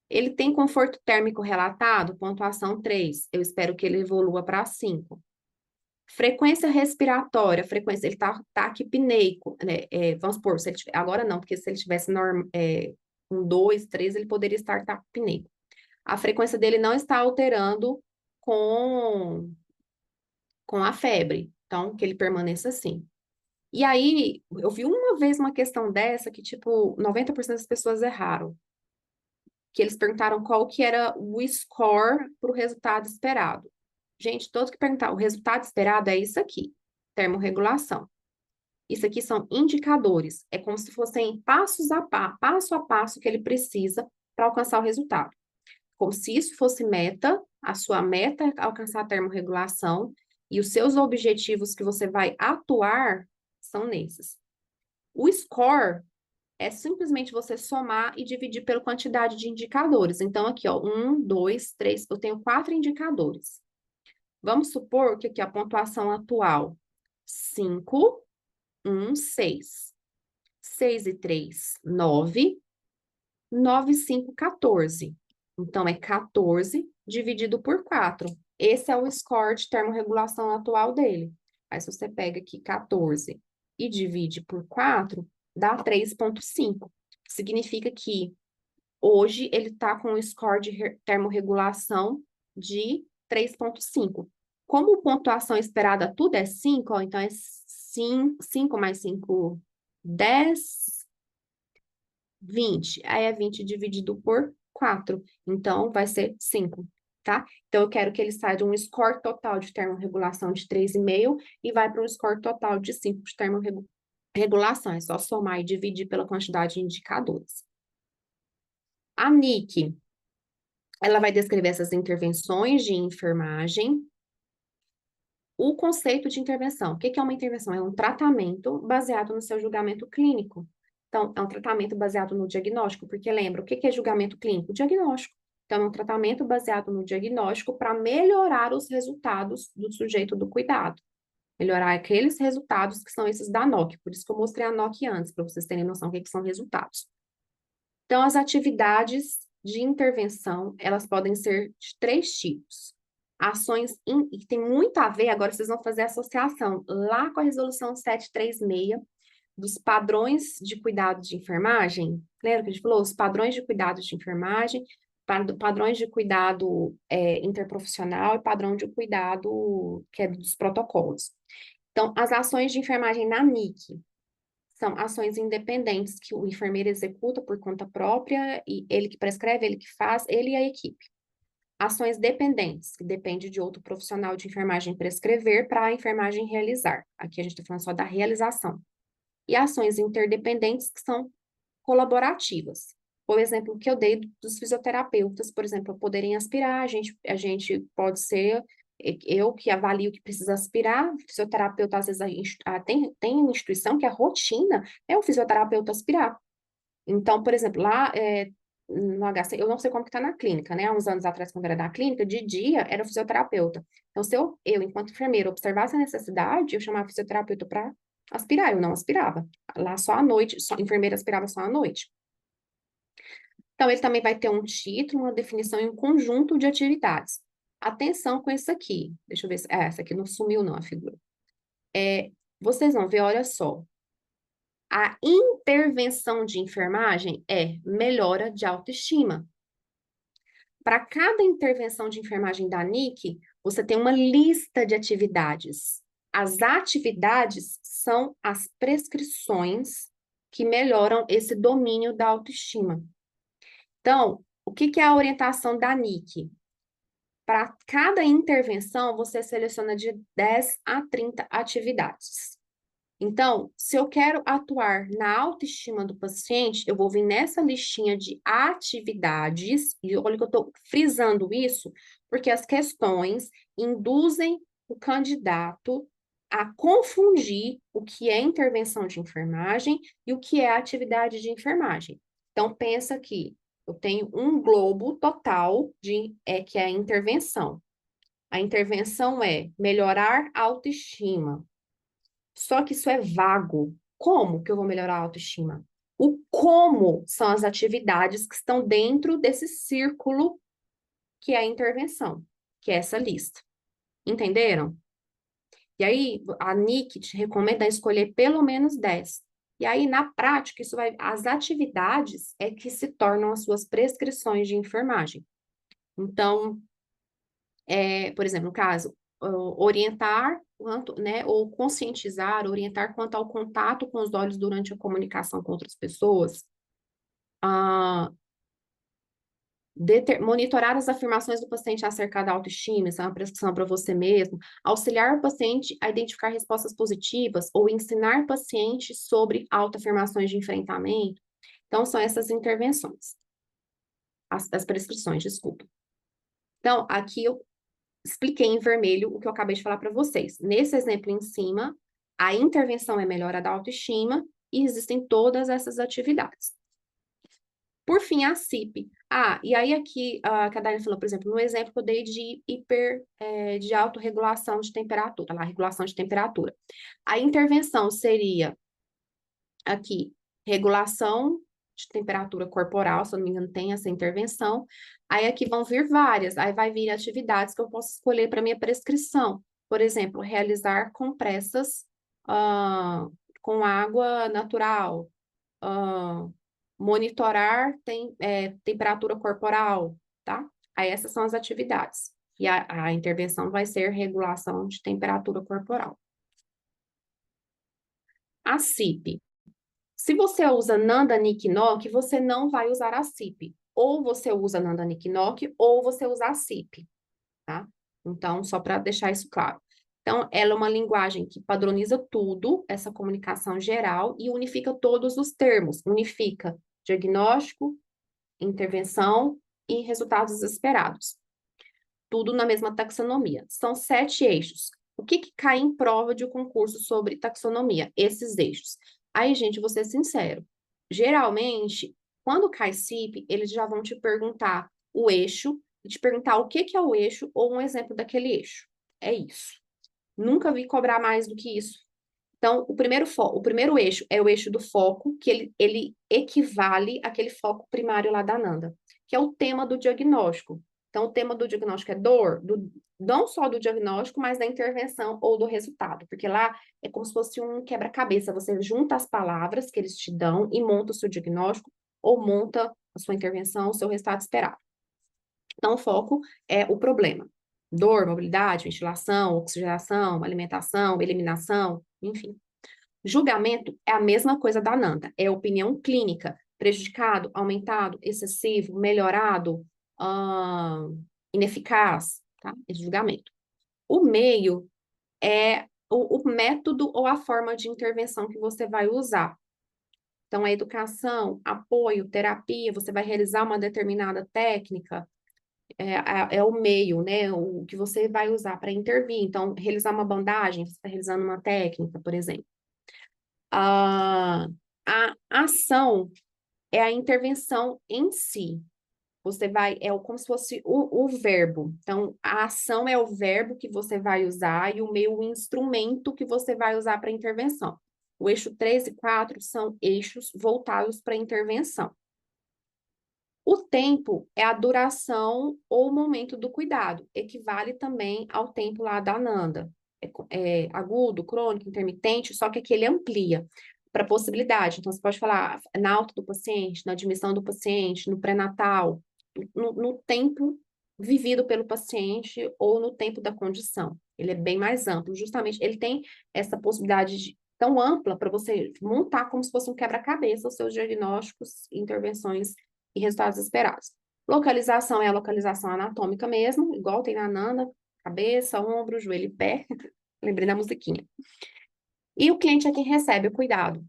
Ele tem conforto térmico relatado, pontuação 3. Eu espero que ele evolua para 5. Frequência respiratória, ele tá taquipneico, né? Vamos supor, se ele agora não, porque se ele tivesse um 2, 3, ele poderia estar taquipneico. A frequência dele não está alterando com a febre, então que ele permaneça assim. E aí, eu vi uma vez uma questão dessa que, tipo, 90% das pessoas erraram. Que eles perguntaram qual que era o score para o resultado esperado. Gente, todos que perguntaram, o resultado esperado é isso aqui, termorregulação. Isso aqui são indicadores. É como se fossem passo a passo que ele precisa para alcançar o resultado. Como se isso fosse meta, a sua meta é alcançar a termorregulação e os seus objetivos que você vai atuar são nesses. O score é simplesmente você somar e dividir pela quantidade de indicadores. Então, aqui, ó, 1, 2, 3, eu tenho 4 indicadores. Vamos supor que aqui a pontuação atual, 5, 1, 6. 6 e 3, 9. 9 e 5, 14. Então, é 14 dividido por 4. Esse é o score de termorregulação atual dele. Aí, se você pega aqui 14 e divide por 4, dá 3,5. Significa que hoje ele está com o score de termorregulação de 3,5. Como pontuação esperada tudo é 5, ó, então é 5 mais 5, 10, 20. Aí é 20 dividido por 4. Então, vai ser 5, tá? Então, eu quero que ele saia de um score total de termorregulação de 3,5 e vai para um score total de 5 de termorregulação. É só somar e dividir pela quantidade de indicadores. A NIC, ela vai descrever essas intervenções de enfermagem. O conceito de intervenção. O que é uma intervenção? É um tratamento baseado no seu julgamento clínico. Então, é um tratamento baseado no diagnóstico, porque lembra, o que é julgamento clínico? Diagnóstico. Então, é um tratamento baseado no diagnóstico para melhorar os resultados do sujeito do cuidado. Melhorar aqueles resultados que são esses da NOC. Por isso que eu mostrei a NOC antes, para vocês terem noção do que são resultados. Então, as atividades de intervenção, elas podem ser de 3 tipos. Ações, e tem muito a ver, agora vocês vão fazer a associação lá com a resolução 736, dos padrões de cuidado de enfermagem. Lembra que a gente falou? Os padrões de cuidado de enfermagem, padrões de cuidado interprofissional e padrão de cuidado que é dos protocolos. Então, as ações de enfermagem na NIC, são ações independentes que o enfermeiro executa por conta própria, e ele que prescreve, ele que faz, ele e a equipe. Ações dependentes, que depende de outro profissional de enfermagem prescrever para a enfermagem realizar. Aqui a gente está falando só da realização. E ações interdependentes, que são colaborativas. Por exemplo, o que eu dei dos fisioterapeutas, por exemplo, poderem aspirar, a gente pode ser eu que avalio que precisa aspirar, fisioterapeuta, às vezes, tem instituição que a rotina é o fisioterapeuta aspirar. Então, por exemplo, lá no HC, eu não sei como que está na clínica, né? Há uns anos atrás, quando era da clínica, de dia era o fisioterapeuta. Então, se eu enquanto enfermeira, observasse a necessidade, eu chamava o fisioterapeuta para aspirar, eu não aspirava. Lá só à noite, só, a enfermeira aspirava só à noite. Então, ele também vai ter um título, uma definição e um conjunto de atividades. Atenção com isso aqui. Deixa eu ver se... essa aqui não sumiu não, a figura. Vocês vão ver, olha só. A intervenção de enfermagem é melhora de autoestima. Para cada intervenção de enfermagem da NIC, você tem uma lista de atividades. As atividades são as prescrições que melhoram esse domínio da autoestima. Então, o que é a orientação da NIC? Para cada intervenção, você seleciona de 10 a 30 atividades. Então, se eu quero atuar na autoestima do paciente, eu vou vir nessa listinha de atividades, e olha que eu estou frisando isso, porque as questões induzem o candidato a confundir o que é intervenção de enfermagem e o que é atividade de enfermagem. Então, pensa que eu tenho um globo total que é a intervenção. A intervenção é melhorar a autoestima. Só que isso é vago. Como que eu vou melhorar a autoestima? O como são as atividades que estão dentro desse círculo que é a intervenção, que é essa lista. Entenderam? E aí, a NIC te recomenda escolher pelo menos 10. E aí, na prática, as atividades é que se tornam as suas prescrições de enfermagem. Então, por exemplo, no caso, orientar quanto, né, ou conscientizar, orientar quanto ao contato com os olhos durante a comunicação com outras pessoas, ah, monitorar as afirmações do paciente acerca da autoestima, isso é uma prescrição para você mesmo, auxiliar o paciente a identificar respostas positivas ou ensinar pacientes sobre autoafirmações de enfrentamento. Então, são essas intervenções, as prescrições, desculpa. Então, aqui eu expliquei em vermelho o que eu acabei de falar para vocês. Nesse exemplo em cima, a intervenção é melhora da autoestima e existem todas essas atividades. Por fim, a CIP. E aí aqui, que a Dani falou, por exemplo, no exemplo que eu dei de autorregulação de temperatura, lá, regulação de temperatura. A intervenção seria aqui, regulação de temperatura corporal, se eu não me engano, tem essa intervenção. Aí aqui vão vir várias, aí vai vir atividades que eu posso escolher para minha prescrição. Por exemplo, realizar compressas com água natural, monitorar temperatura corporal, tá? Aí essas são as atividades. E a intervenção vai ser regulação de temperatura corporal. A CIP. Se você usa Nandanik-Nock, você não vai usar a CIP. Ou você usa Nandanik-Nock, ou você usa a CIP, tá? Então, só para deixar isso claro. Então, ela é uma linguagem que padroniza tudo, essa comunicação geral, e unifica todos os termos. Unifica diagnóstico, intervenção e resultados esperados. Tudo na mesma taxonomia. São 7 eixos. O que cai em prova de um concurso sobre taxonomia? Esses eixos. Aí, gente, vou ser sincero. Geralmente, quando cai CIP, eles já vão te perguntar o eixo, e te perguntar o que é o eixo ou um exemplo daquele eixo. É isso. Nunca vi cobrar mais do que isso. Então, o primeiro eixo é o eixo do foco, que ele equivale àquele foco primário lá da Nanda, que é o tema do diagnóstico. Então, o tema do diagnóstico é dor, não só do diagnóstico, mas da intervenção ou do resultado, porque lá é como se fosse um quebra-cabeça. Você junta as palavras que eles te dão e monta o seu diagnóstico, ou monta a sua intervenção, o seu resultado esperado. Então, o foco é o problema. Dor, mobilidade, ventilação, oxigenação, alimentação, eliminação, enfim. Julgamento é a mesma coisa da Nanda, é opinião clínica, prejudicado, aumentado, excessivo, melhorado, ineficaz, tá? Esse julgamento. O meio é o método ou a forma de intervenção que você vai usar. Então, a educação, apoio, terapia, você vai realizar uma determinada técnica, é o meio, né? O que você vai usar para intervir. Então, realizar uma bandagem, você está realizando uma técnica, por exemplo. A ação é a intervenção em si. Você vai, como se fosse o verbo. Então, a ação é o verbo que você vai usar e o meio o instrumento que você vai usar para intervenção. O eixo 3 e 4 são eixos voltados para intervenção. O tempo é a duração ou momento do cuidado, equivale também ao tempo lá da Nanda. É agudo, crônico, intermitente, só que aqui ele amplia para possibilidade. Então, você pode falar na alta do paciente, na admissão do paciente, no pré-natal, no tempo vivido pelo paciente ou no tempo da condição. Ele é bem mais amplo, justamente, ele tem essa possibilidade tão ampla para você montar como se fosse um quebra-cabeça os seus diagnósticos, intervenções e resultados esperados. Localização é a localização anatômica mesmo, igual tem na Nanda, cabeça, ombro, joelho e pé. Lembrei da musiquinha. E o cliente é quem recebe o cuidado.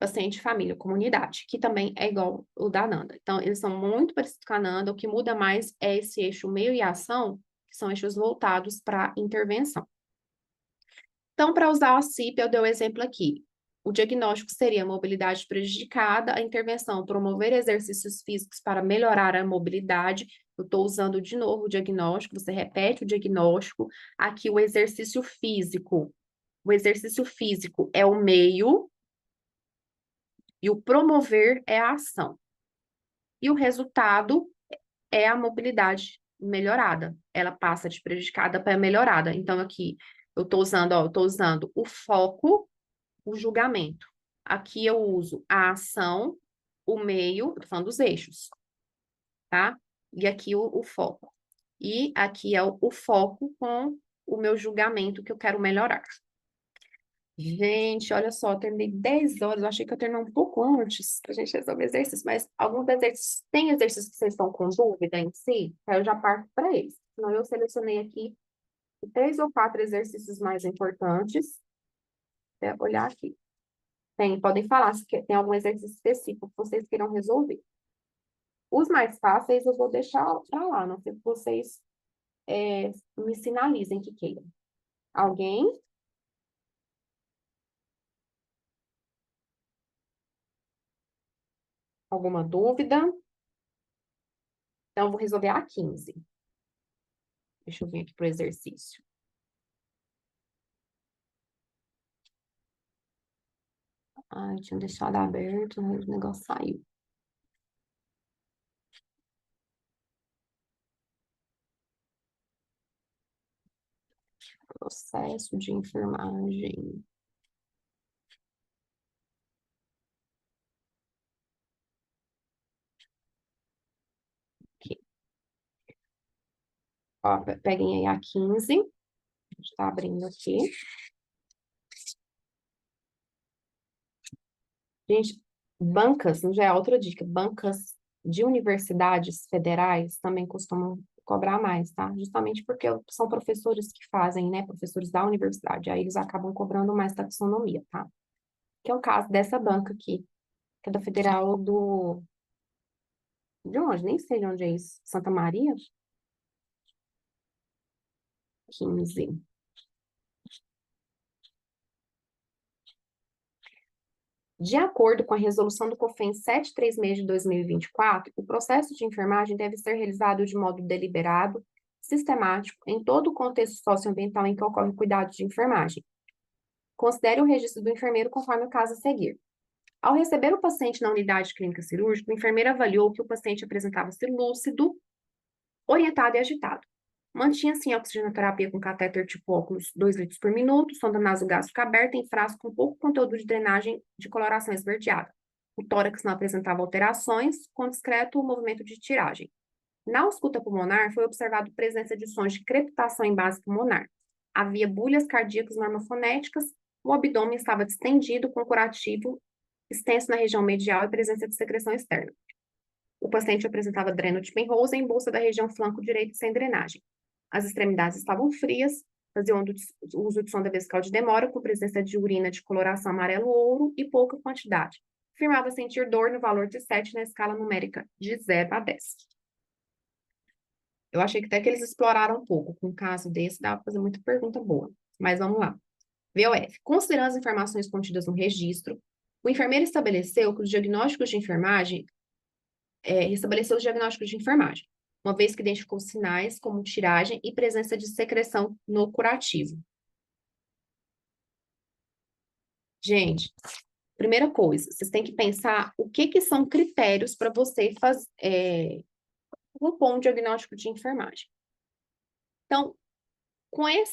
Paciente, família, comunidade, que também é igual o da Nanda. Então, eles são muito parecidos com a Nanda, o que muda mais é esse eixo meio e ação, que são eixos voltados para intervenção. Então, para usar a CIP, eu dei o exemplo aqui. O diagnóstico seria a mobilidade prejudicada, a intervenção, promover exercícios físicos para melhorar a mobilidade. Eu estou usando de novo o diagnóstico, você repete o diagnóstico. Aqui, o exercício físico. O exercício físico é o meio e o promover é a ação. E o resultado é a mobilidade melhorada. Ela passa de prejudicada para melhorada. Então, aqui, eu estou usando o foco, o julgamento. Aqui eu uso a ação, o meio, estou falando dos eixos, tá? E aqui o foco. E aqui é o foco com o meu julgamento que eu quero melhorar. Gente, olha só, eu terminei 10 horas, eu achei que eu terminei um pouco antes pra gente resolver exercícios, mas alguns exercícios, tem exercícios que vocês estão com dúvida em si? Aí eu já parto para eles. Então, eu selecionei aqui 3 ou 4 exercícios mais importantes. Vou olhar aqui. Podem falar se tem algum exercício específico que vocês queiram resolver. Os mais fáceis eu vou deixar para lá, não sei se vocês me sinalizem que queiram. Alguém? Alguma dúvida? Então, eu vou resolver a 15. Deixa eu vir aqui para o exercício. Ai, tinha deixado aberto, mas o negócio saiu. Processo de enfermagem. Aqui. Ó, peguem aí a 15. A gente tá abrindo aqui. Gente, bancas, não já é outra dica, bancas de universidades federais também costumam cobrar mais, tá? Justamente porque são professores que fazem, né? Professores da universidade, aí eles acabam cobrando mais taxonomia, tá? Que é o caso dessa banca aqui, que é da Federal do... De onde? Nem sei de onde é isso. Santa Maria? 15. De acordo com a resolução do COFEN 736 de 2024, o processo de enfermagem deve ser realizado de modo deliberado, sistemático, em todo o contexto socioambiental em que ocorre o cuidado de enfermagem. Considere o registro do enfermeiro conforme o caso a seguir. Ao receber o paciente na unidade clínica cirúrgica, o enfermeiro avaliou que o paciente apresentava-se lúcido, orientado e agitado. Mantinha-se em oxigenoterapia com catéter tipo óculos 2 litros por minuto, sonda nasogástrica aberta em frasco com pouco conteúdo de drenagem de coloração esverdeada. O tórax não apresentava alterações, com discreto movimento de tiragem. Na ausculta pulmonar, foi observado presença de sons de crepitação em base pulmonar. Havia bulhas cardíacas normofonéticas, o abdômen estava distendido com curativo extenso na região medial e presença de secreção externa. O paciente apresentava dreno de Penrose em bolsa da região flanco direito sem drenagem. As extremidades estavam frias, faziam uso de sonda vesical de demora, com presença de urina de coloração amarelo-ouro e pouca quantidade. Afirmava sentir dor no valor de 7 na escala numérica de 0 a 10. Eu achei que até que eles exploraram um pouco. Com um caso desse, dá para fazer muita pergunta boa. Mas vamos lá. VOF. Considerando as informações contidas no registro, o enfermeiro estabeleceu que os diagnósticos de enfermagem restabeleceu os diagnósticos de enfermagem, uma vez que identificou sinais como tiragem e presença de secreção no curativo. Gente, primeira coisa, vocês têm que pensar o que são critérios para você compor um diagnóstico de enfermagem. Então,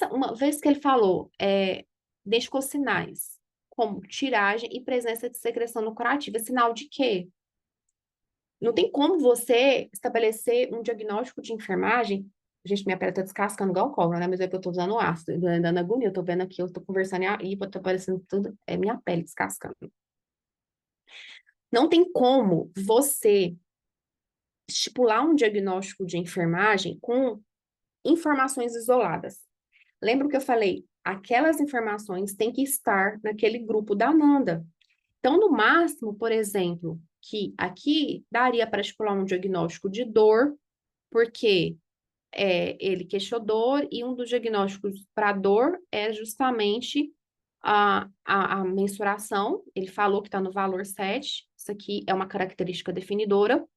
uma vez que ele falou, identificou sinais como tiragem e presença de secreção no curativo, é sinal de quê? Não tem como você estabelecer um diagnóstico de enfermagem. Gente, minha pele tá descascando igual cobra, né? Mas é que eu tô usando ácido, dando agonia. Eu tô vendo aqui, eu tô conversando e tá aparecendo tudo. É minha pele descascando. Não tem como você estipular um diagnóstico de enfermagem com informações isoladas. Lembra o que eu falei? Aquelas informações têm que estar naquele grupo da Ananda. Então, no máximo, por exemplo, que aqui daria para estipular um diagnóstico de dor, porque ele queixou dor, e um dos diagnósticos para dor é justamente a mensuração. Ele falou que está no valor 7, isso aqui é uma característica definidora,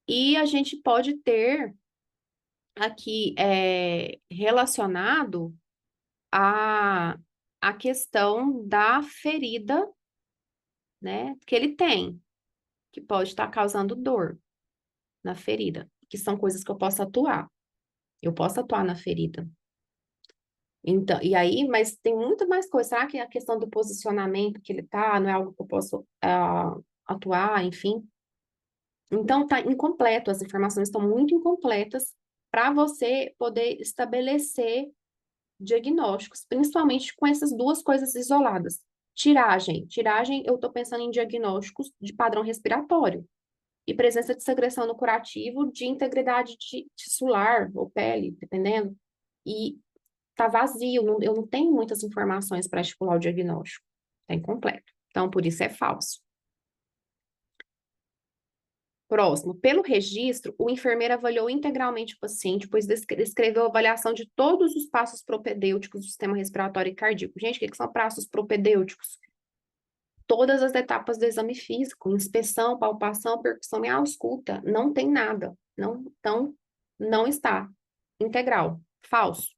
e a gente pode ter aqui relacionado a questão da ferida, né, que ele tem, que pode estar causando dor na ferida, que são coisas que eu posso atuar. Eu posso atuar na ferida. Então, e aí, mas tem muito mais coisa. Será que a questão do posicionamento que ele tá, não é algo que eu posso atuar, enfim? Então, tá incompleto, as informações estão muito incompletas para você poder estabelecer diagnósticos, principalmente com essas duas coisas isoladas. Tiragem. Tiragem, eu estou pensando em diagnósticos de padrão respiratório. E presença de secreção no curativo de integridade tissular ou pele, dependendo. E tá vazio, eu não tenho muitas informações para estipular o diagnóstico. Tá incompleto. Então, por isso é falso. Próximo, pelo registro, o enfermeiro avaliou integralmente o paciente, pois descreveu a avaliação de todos os passos propedêuticos do sistema respiratório e cardíaco. Gente, o que são passos propedêuticos? Todas as etapas do exame físico, inspeção, palpação, percussão e ausculta. Não tem nada. Não, então, não está integral. Falso.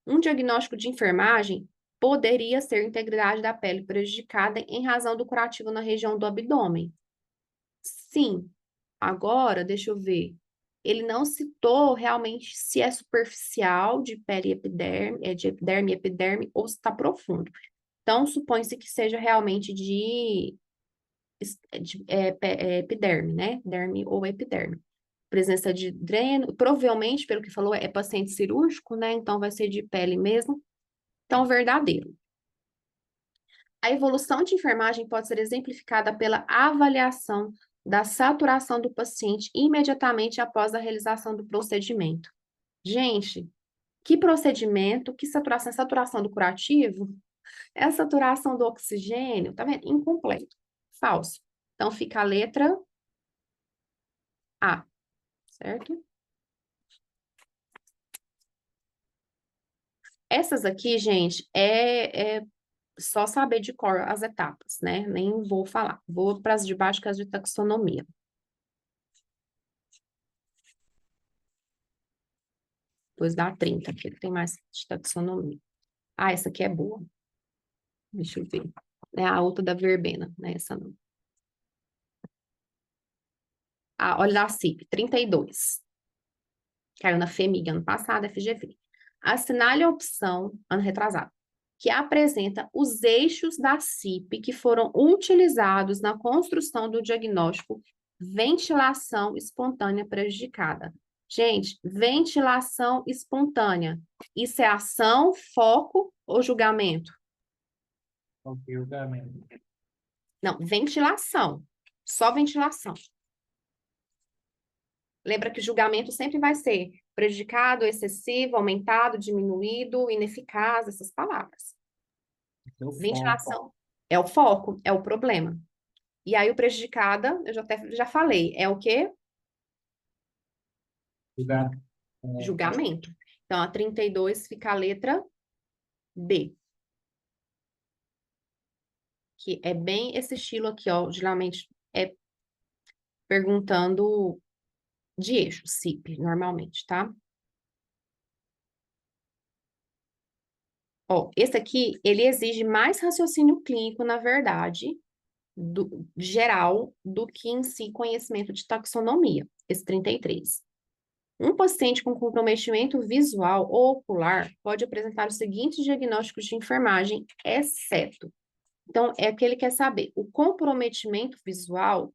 Um diagnóstico de enfermagem poderia ser integridade da pele prejudicada em razão do curativo na região do abdômen. Sim. Agora, deixa eu ver. Ele não citou realmente se é superficial de pele e epiderme, de epiderme e epiderme, ou se está profundo. Então, supõe-se que seja realmente epiderme, né? Derme ou epiderme. Presença de dreno, provavelmente, pelo que falou, é paciente cirúrgico, né? Então, vai ser de pele mesmo. Então, verdadeiro. A evolução de enfermagem pode ser exemplificada pela avaliação da saturação do paciente imediatamente após a realização do procedimento. Gente, que procedimento, que saturação? É saturação do curativo? É a saturação do oxigênio? Tá vendo? Incompleto. Falso. Então, fica a letra A, certo? Essas aqui, gente, é só saber de cor as etapas, né? Nem vou falar. Vou para as de baixo, que é as de taxonomia. Depois dá 30, aqui tem mais de taxonomia. Ah, essa aqui é boa. Deixa eu ver. É a outra da verbena, né? Essa não. Ah, olha da CIP, 32. Caiu na FEMIG ano passado, FGV. Assinale a opção, ano retrasado, que apresenta os eixos da CIP que foram utilizados na construção do diagnóstico ventilação espontânea prejudicada. Gente, ventilação espontânea. Isso é ação, foco ou julgamento? Julgamento. Não, ventilação. Só ventilação. Lembra que o julgamento sempre vai ser prejudicado, excessivo, aumentado, diminuído, ineficaz, essas palavras. Ventilação é o foco, é o problema. E aí o prejudicada, eu já falei, é o quê? Julgamento. Então, a 32 fica a letra B. Que é bem esse estilo aqui, ó. Geralmente é perguntando de eixo, CIP, normalmente, tá? Ó, esse aqui, ele exige mais raciocínio clínico, na verdade, geral, do que em si conhecimento de taxonomia, esse 33. Um paciente com comprometimento visual ou ocular pode apresentar os seguintes diagnósticos de enfermagem, exceto. Então, é que ele quer saber. O comprometimento visual,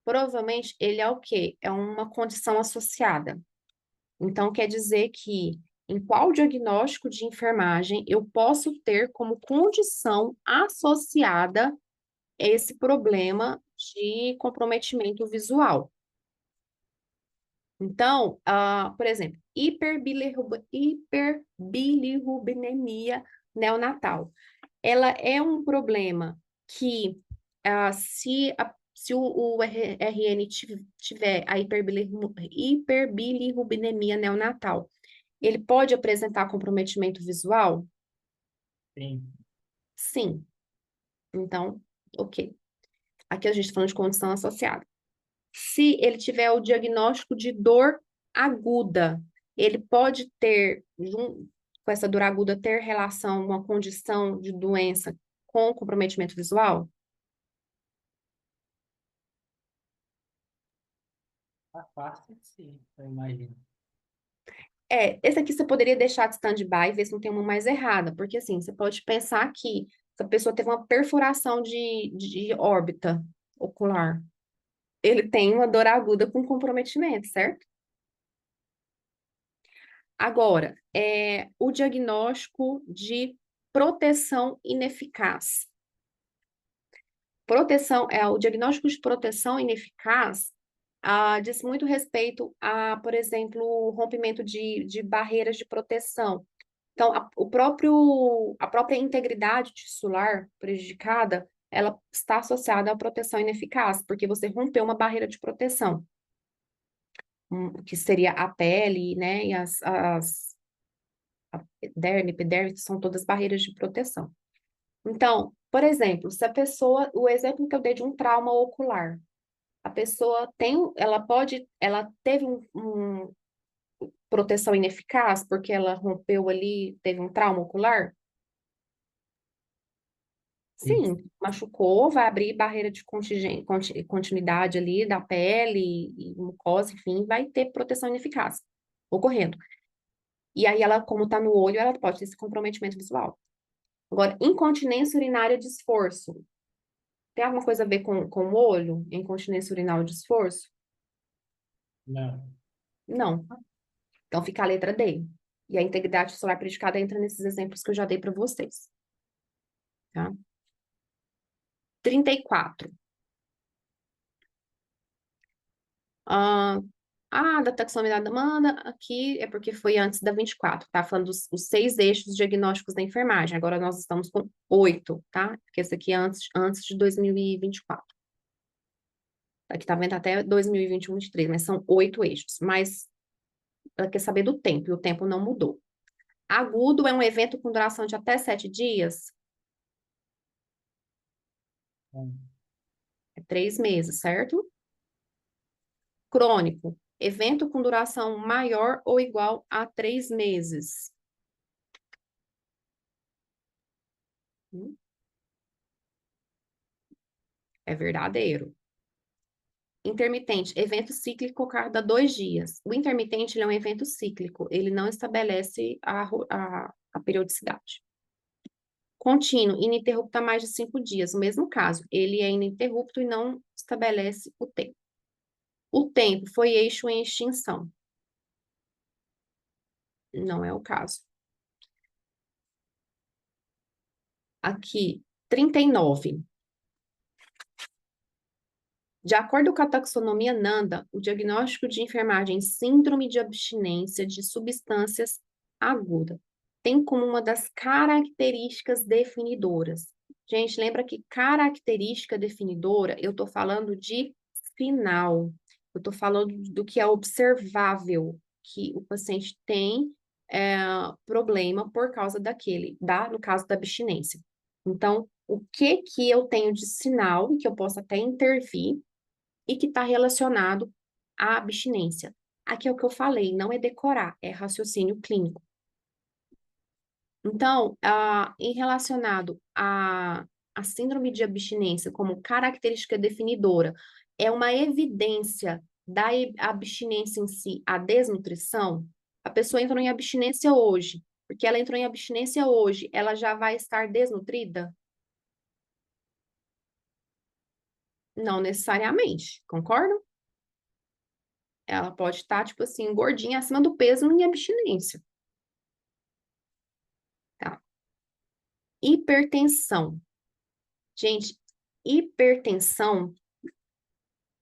provavelmente, ele é o quê? É uma condição associada. Então, quer dizer que em qual diagnóstico de enfermagem eu posso ter como condição associada esse problema de comprometimento visual. Então, por exemplo, hiperbilirrubinemia neonatal. Ela é um problema que, se o RN tiver a hiperbilirrubinemia neonatal, ele pode apresentar comprometimento visual? Sim. Sim. Então, ok. Aqui a gente está falando de condição associada. Se ele tiver o diagnóstico de dor aguda, ele pode ter, com essa dor aguda, ter relação, uma condição de doença com comprometimento visual? A parte, sim, eu imagino. Esse aqui você poderia deixar de stand-by e ver se não tem uma mais errada, porque assim, você pode pensar que essa pessoa teve uma perfuração de órbita ocular. Ele tem uma dor aguda com comprometimento, certo? Agora, o diagnóstico de proteção ineficaz. O diagnóstico de proteção ineficaz diz muito respeito a, por exemplo, o rompimento de barreiras de proteção. Então, a própria integridade tissular prejudicada, ela está associada à proteção ineficaz, porque você rompeu uma barreira de proteção, que seria a pele, né, e a derme, epiderme, que são todas barreiras de proteção. Então, por exemplo, se a pessoa, o exemplo que eu dei de um trauma ocular, a pessoa ela teve um proteção ineficaz porque ela rompeu ali, teve um trauma ocular? Isso. Sim, machucou, vai abrir barreira de continuidade ali da pele e mucosa, enfim, vai ter proteção ineficaz ocorrendo. E aí ela, como está no olho, ela pode ter esse comprometimento visual. Agora, incontinência urinária de esforço. Tem alguma coisa a ver com o olho? Incontinência urinária de esforço? Não. Não. Então fica a letra D. E a integridade solar prejudicada entra nesses exemplos que eu já dei para vocês. Tá? 34. Da taxonomia da demanda, aqui é porque foi antes da 24, tá? Falando os 6 eixos diagnósticos da enfermagem. Agora nós estamos com 8, tá? Porque esse aqui é antes de 2024. Aqui tá vendo até 2021, 2023, mas são 8 eixos. Mas ela quer saber do tempo, e o tempo não mudou. Agudo é um evento com duração de até 7 dias, Não. é 3 meses, certo? Crônico, evento com duração maior ou igual a 3 meses. É verdadeiro. Intermitente, evento cíclico a cada 2 dias. O intermitente ele é um evento cíclico, ele não estabelece a periodicidade. Contínuo, ininterrupto há mais de 5 dias. O mesmo caso, ele é ininterrupto e não estabelece o tempo. O tempo foi eixo em extinção. Não é o caso. Aqui, 39. De acordo com a taxonomia Nanda, o diagnóstico de enfermagem em síndrome de abstinência de substâncias aguda tem como uma das características definidoras. Gente, lembra que característica definidora, eu estou falando de sinal. Eu estou falando do que é observável, que o paciente tem problema por causa no caso da abstinência. Então, o que que eu tenho de sinal, que eu posso até intervir, e que está relacionado à abstinência? Aqui é o que eu falei, não é decorar, é raciocínio clínico. Então, em relacionado à síndrome de abstinência como característica definidora, é uma evidência da abstinência em si, a desnutrição? A pessoa entrou em abstinência hoje, porque ela entrou em abstinência hoje, ela já vai estar desnutrida? Não necessariamente, concordam? Ela pode estar, tipo assim, gordinha, acima do peso em abstinência. Tá? Hipertensão. Gente, hipertensão,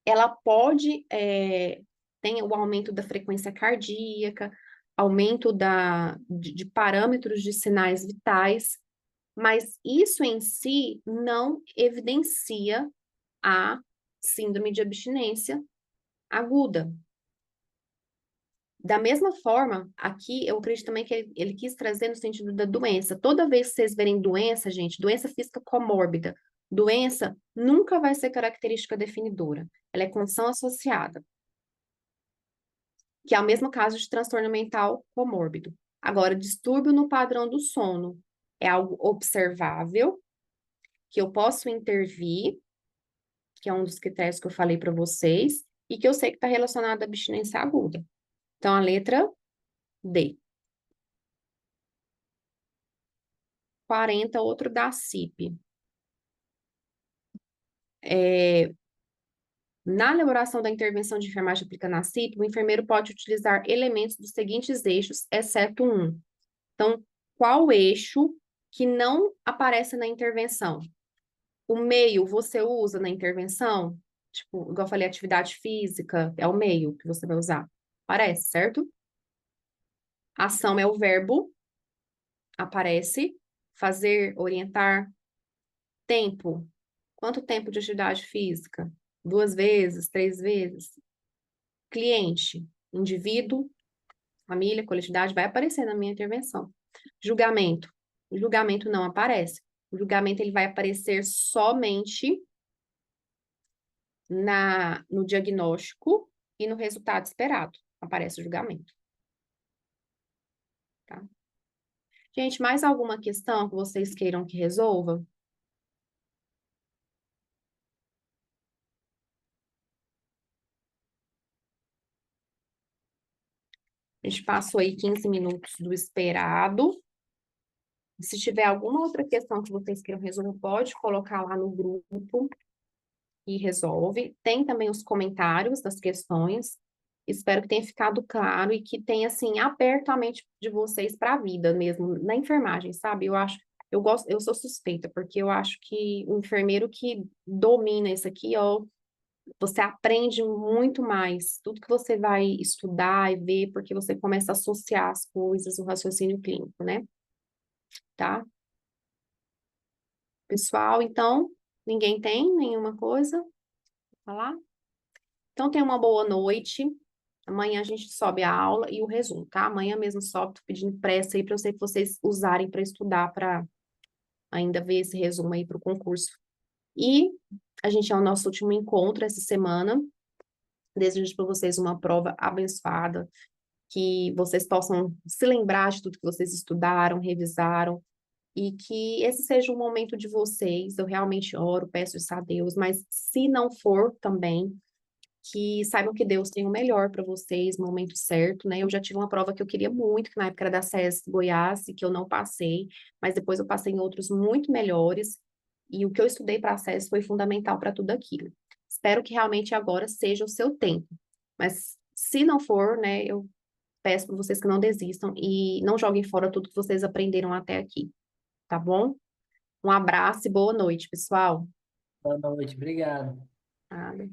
ela pode, tem o aumento da frequência cardíaca, aumento de parâmetros de sinais vitais, mas isso em si não evidencia a síndrome de abstinência aguda. Da mesma forma, aqui eu acredito também que ele quis trazer no sentido da doença. Toda vez que vocês verem doença, gente, doença física comórbida, doença nunca vai ser característica definidora. Ela é condição associada, que é o mesmo caso de transtorno mental comórbido. Agora, distúrbio no padrão do sono é algo observável, que eu posso intervir, que é um dos critérios que eu falei para vocês, e que eu sei que está relacionado à abstinência aguda. Então, a letra D. 40, outro da CIP. Na elaboração da intervenção de enfermagem aplicando a CIP, o enfermeiro pode utilizar elementos dos seguintes eixos, exceto um. Então, qual eixo que não aparece na intervenção? O meio você usa na intervenção? Tipo, igual eu falei, atividade física é o meio que você vai usar. Aparece, certo? Ação é o verbo, aparece. Fazer, orientar. Tempo. Quanto tempo de atividade física? 2 vezes, 3 vezes? Cliente, indivíduo, família, coletividade, vai aparecer na minha intervenção. Julgamento. O julgamento não aparece. O julgamento ele vai aparecer somente no diagnóstico e no resultado esperado. Aparece o julgamento. Tá? Gente, mais alguma questão que vocês queiram que resolva? A gente passou aí 15 minutos do esperado. Se tiver alguma outra questão que vocês queiram resolver, pode colocar lá no grupo e resolve. Tem também os comentários das questões. Espero que tenha ficado claro e que tenha, assim, aberto a mente de vocês para a vida mesmo, na enfermagem, sabe? Eu sou suspeita, porque eu acho que o enfermeiro que domina isso aqui, ó, você aprende muito mais. Tudo que você vai estudar e ver, porque você começa a associar as coisas, o raciocínio clínico, né? Tá? Pessoal, então, ninguém tem nenhuma coisa pra falar? Então, tenha uma boa noite. Amanhã a gente sobe a aula e o resumo, tá? Amanhã mesmo sobe, tô pedindo pressa aí para eu sei que vocês usarem para estudar, para ainda ver esse resumo aí para o concurso. E a gente é o nosso último encontro essa semana. Desejo para vocês uma prova abençoada, que vocês possam se lembrar de tudo que vocês estudaram, revisaram, e que esse seja um momento de vocês. Eu realmente oro, peço isso a Deus, mas se não for também, que saibam que Deus tem o melhor para vocês, no momento certo, né? Eu já tive uma prova que eu queria muito, que na época era da SES Goiás, e que eu não passei, mas depois eu passei em outros muito melhores, e o que eu estudei para a SES foi fundamental para tudo aquilo. Espero que realmente agora seja o seu tempo, mas se não for, né, eu peço para vocês que não desistam e não joguem fora tudo que vocês aprenderam até aqui, tá bom? Um abraço e boa noite, pessoal. Boa noite, obrigado. Nada.